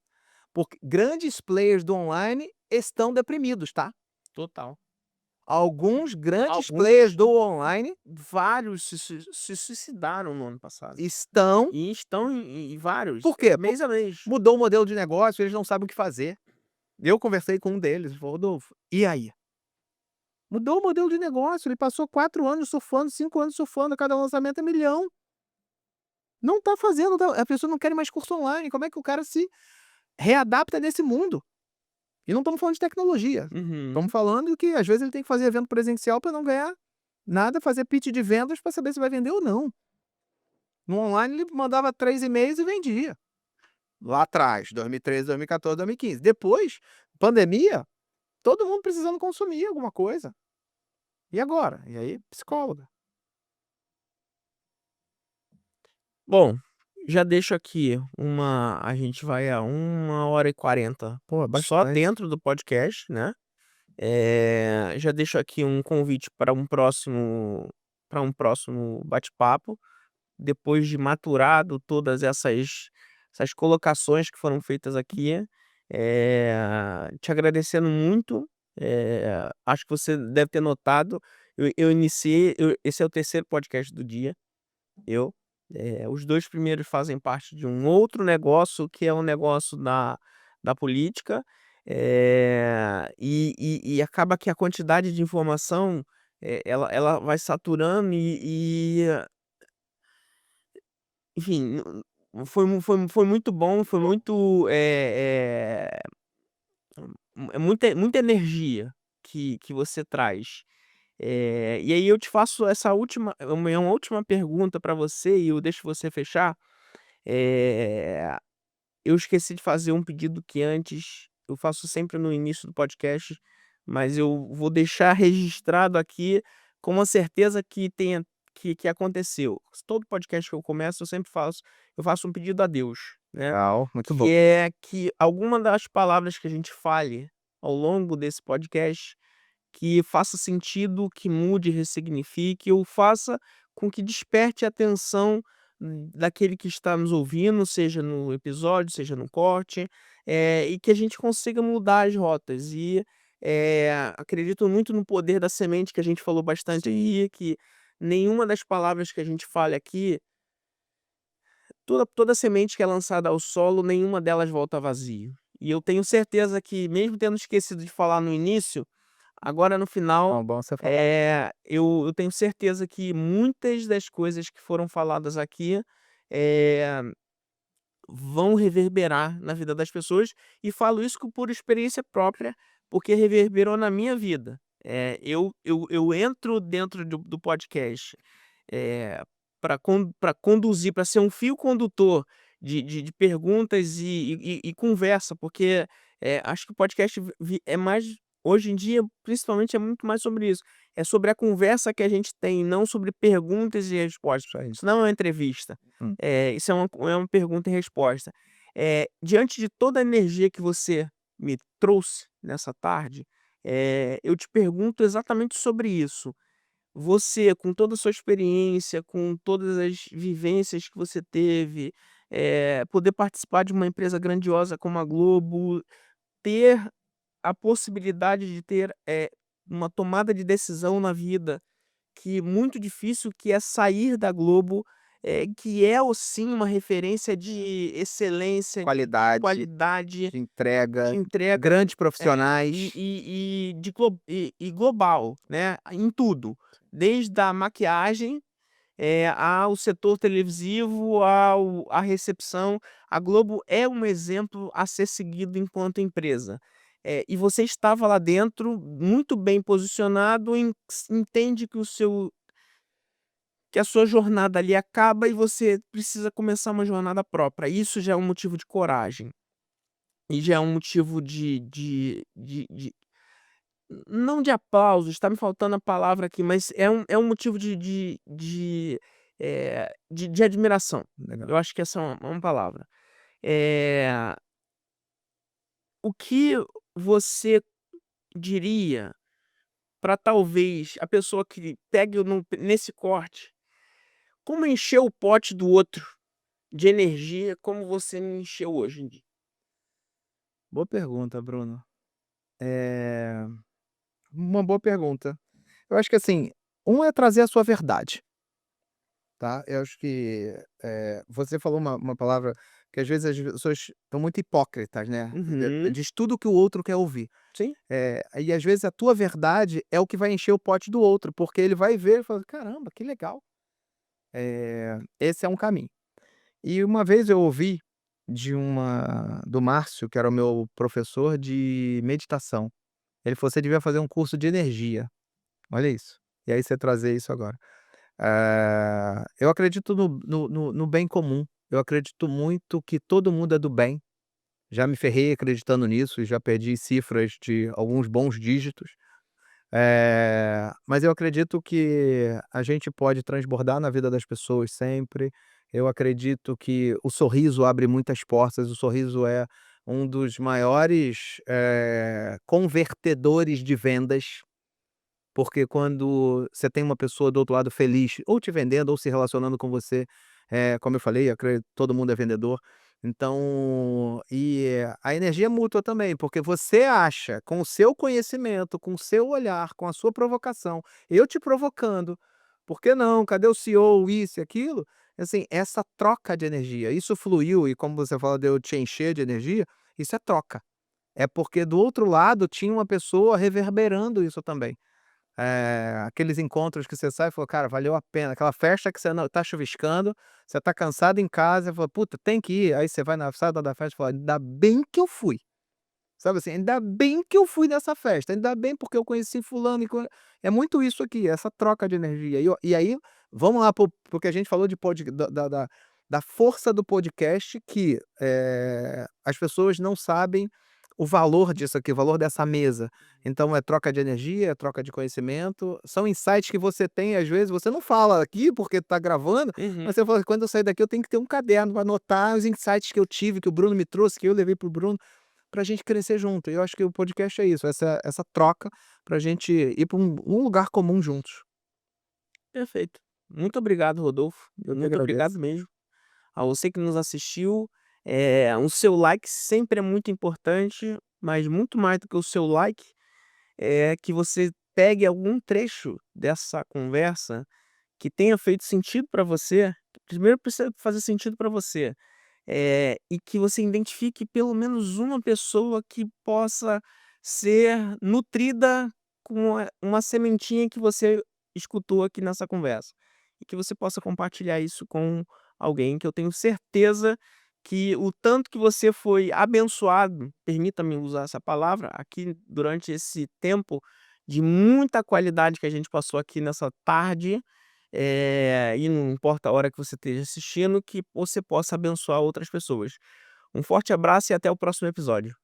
Porque grandes players do online estão deprimidos, tá? Total. Alguns grandes players Alguns do online vários se suicidaram no ano passado. estão. E estão em vários, Por quê? mês a mês. Mudou o modelo de negócio, eles não sabem o que fazer. Eu conversei com um deles, ele falou: "Rodolfo, e aí?" Mudou o modelo de negócio, ele passou 4 anos surfando, 5 anos surfando, cada lançamento é milhão. Não tá fazendo, a pessoa não quer mais curso online, como é que o cara se readapta nesse mundo? E não estamos falando de tecnologia, Uhum. estamos falando que às vezes ele tem que fazer evento presencial para não ganhar nada, fazer pitch de vendas para saber se vai vender ou não. No online ele mandava 3 e-mails e vendia. Lá atrás, 2013, 2014, 2015. Depois, pandemia, todo mundo precisando consumir alguma coisa. E agora? E aí, psicóloga. Bom, já deixo aqui a gente vai a 1h40 Pô, só bastante. dentro do podcast, né. Já deixo aqui um convite para um próximo bate-papo, depois de maturado todas essas colocações que foram feitas aqui, te agradecendo muito, acho que você deve ter notado, eu iniciei esse é o terceiro podcast do dia, eu, os 2 primeiros fazem parte de um outro negócio, que é um negócio da política, e acaba que a quantidade de informação, ela vai saturando enfim, foi muito bom, foi muito, é muita energia que você traz. E aí eu te faço essa última uma última pergunta para você e eu deixo você fechar. Eh, eu esqueci de fazer um pedido que antes eu faço sempre no início do podcast, mas eu vou deixar registrado aqui com uma certeza que aconteceu. Todo podcast que eu começo eu faço um pedido a Deus, né, Legal, muito bom. que é que alguma das palavras que a gente fale ao longo desse podcast que faça sentido, que mude, ressignifique ou faça com que desperte a atenção daquele que está nos ouvindo, seja no episódio, seja no corte, e que a gente consiga mudar as rotas. E, acredito muito no poder da semente que a gente falou bastante aí, que nenhuma das palavras que a gente fale aqui, toda semente que é lançada ao solo, nenhuma delas volta vazio. E eu tenho certeza que mesmo tendo esquecido de falar no início, agora no final, Não, bom você falar. eu tenho certeza que muitas das coisas que foram faladas aqui, eh, vão reverberar na vida das pessoas, e falo isso por experiência própria, porque reverberou na minha vida. Eu entro dentro do podcast, para conduzir, para ser um fio condutor de perguntas e conversa, porque, acho que o podcast é mais hoje em dia, principalmente, é muito mais sobre isso. É sobre a conversa que a gente tem, não sobre perguntas e respostas. Isso aí. Isso não é uma entrevista. Hum. Isso é uma pergunta e resposta. Diante de toda a energia que você me trouxe nessa tarde, eu te pergunto exatamente sobre isso. Você, com toda a sua experiência, com todas as vivências que você teve, poder participar de uma empresa grandiosa como a Globo, ter a possibilidade de ter, uma tomada de decisão na vida que muito difícil, que é sair da Globo, que é o sim uma referência de excelência, de Qualidade, qualidade, de de entrega, entrega, grandes e profissionais. global, né, em tudo, desde a maquiagem, ao setor televisivo, à recepção. A Globo é um exemplo a ser seguido enquanto empresa. E você estava lá dentro, muito bem posicionado, entende que a sua jornada ali acaba e você precisa começar uma jornada própria. Isso já é um motivo de coragem, e já é um motivo de não de aplausos, está me faltando a palavra aqui, mas é um motivo de admiração. Legal. Eu acho que essa é uma palavra. Eh, o que você diria para talvez a pessoa que pegue nesse corte, como encher o pote do outro de energia como você me encheu hoje em dia? Boa pergunta, Bruno. Eh, uma boa pergunta. Eu acho que, assim, um é trazer a sua verdade, tá. Eu acho que, você falou uma palavra que às vezes as pessoas estão muito hipócritas, né, Uhum. diz tudo que o outro quer ouvir. Sim. E às vezes a tua verdade é o que vai encher o pote do outro, porque ele vai ver e fala: "Caramba, que legal". Esse é um caminho. E uma vez eu ouvi do Márcio, que era o meu professor de meditação. Ele falou: "Você devia fazer um curso de energia". Olha isso. E aí você trazer isso agora. Eu acredito no bem comum. Eu acredito muito que todo mundo é do bem. Já me ferrei acreditando nisso e já perdi cifras de alguns bons dígitos. Mas eu acredito que a gente pode transbordar na vida das pessoas sempre. Eu acredito que o sorriso abre muitas portas, o sorriso é um dos maiores, convertedores de vendas, porque quando você tem uma pessoa do outro lado feliz, ou te vendendo ou se relacionando com você, como eu falei, todo mundo é vendedor. Então, a energia é mútua também, porque você acha, com o seu conhecimento, com o seu olhar, com a sua provocação, eu te provocando, por que não? Cadê o CEO? Isso e aquilo. Assim, essa troca de energia, isso fluiu e como você fala de eu te encher de energia, isso é troca. É porque do outro lado tinha uma pessoa reverberando isso também. Aqueles encontros que você sai e fala: "Cara, valeu a pena", aquela festa que você não tá chuviscando, você tá cansado em casa, fala: "Puta, tem que ir", aí você vai na saída da festa e fala: "Ainda bem que eu fui", sabe assim, "Ainda bem que eu fui nessa festa, ainda bem porque eu conheci fulano e é muito isso aqui, essa troca de energia. E aí, vamos lá para o que a gente falou de da força do podcast que, as pessoas não sabem o valor disso aqui, o valor dessa mesa. Então é troca de energia, é troca de conhecimento, são insights que você tem, às vezes, você não fala aqui porque tá gravando, Uhum. mas você fala: "Quando eu sair daqui eu tenho que ter um caderno para anotar os insights que eu tive, que o Bruno me trouxe, que eu levei para o Bruno", pra gente crescer junto. E eu acho que o podcast é isso, essa troca pra gente ir pra um lugar comum juntos. Perfeito. Muito obrigado, Rodolfo. Eu que Muito agradeço. obrigado mesmo. A você que nos assistiu, o seu like sempre é muito importante, mas muito mais do que o seu like, é que você pegue algum trecho dessa conversa que tenha feito sentido para você. Primeiro precisa fazer sentido para você, e que você identifique pelo menos uma pessoa que possa ser nutrida com uma sementinha que você escutou aqui nessa conversa. E que você possa compartilhar isso com alguém, que eu tenho certeza que o tanto que você foi abençoado, permita-me usar essa palavra, aqui durante esse tempo de muita qualidade que a gente passou aqui nessa tarde, e não importa a hora que você esteja assistindo, que você possa abençoar outras pessoas. Um forte abraço e até o próximo episódio.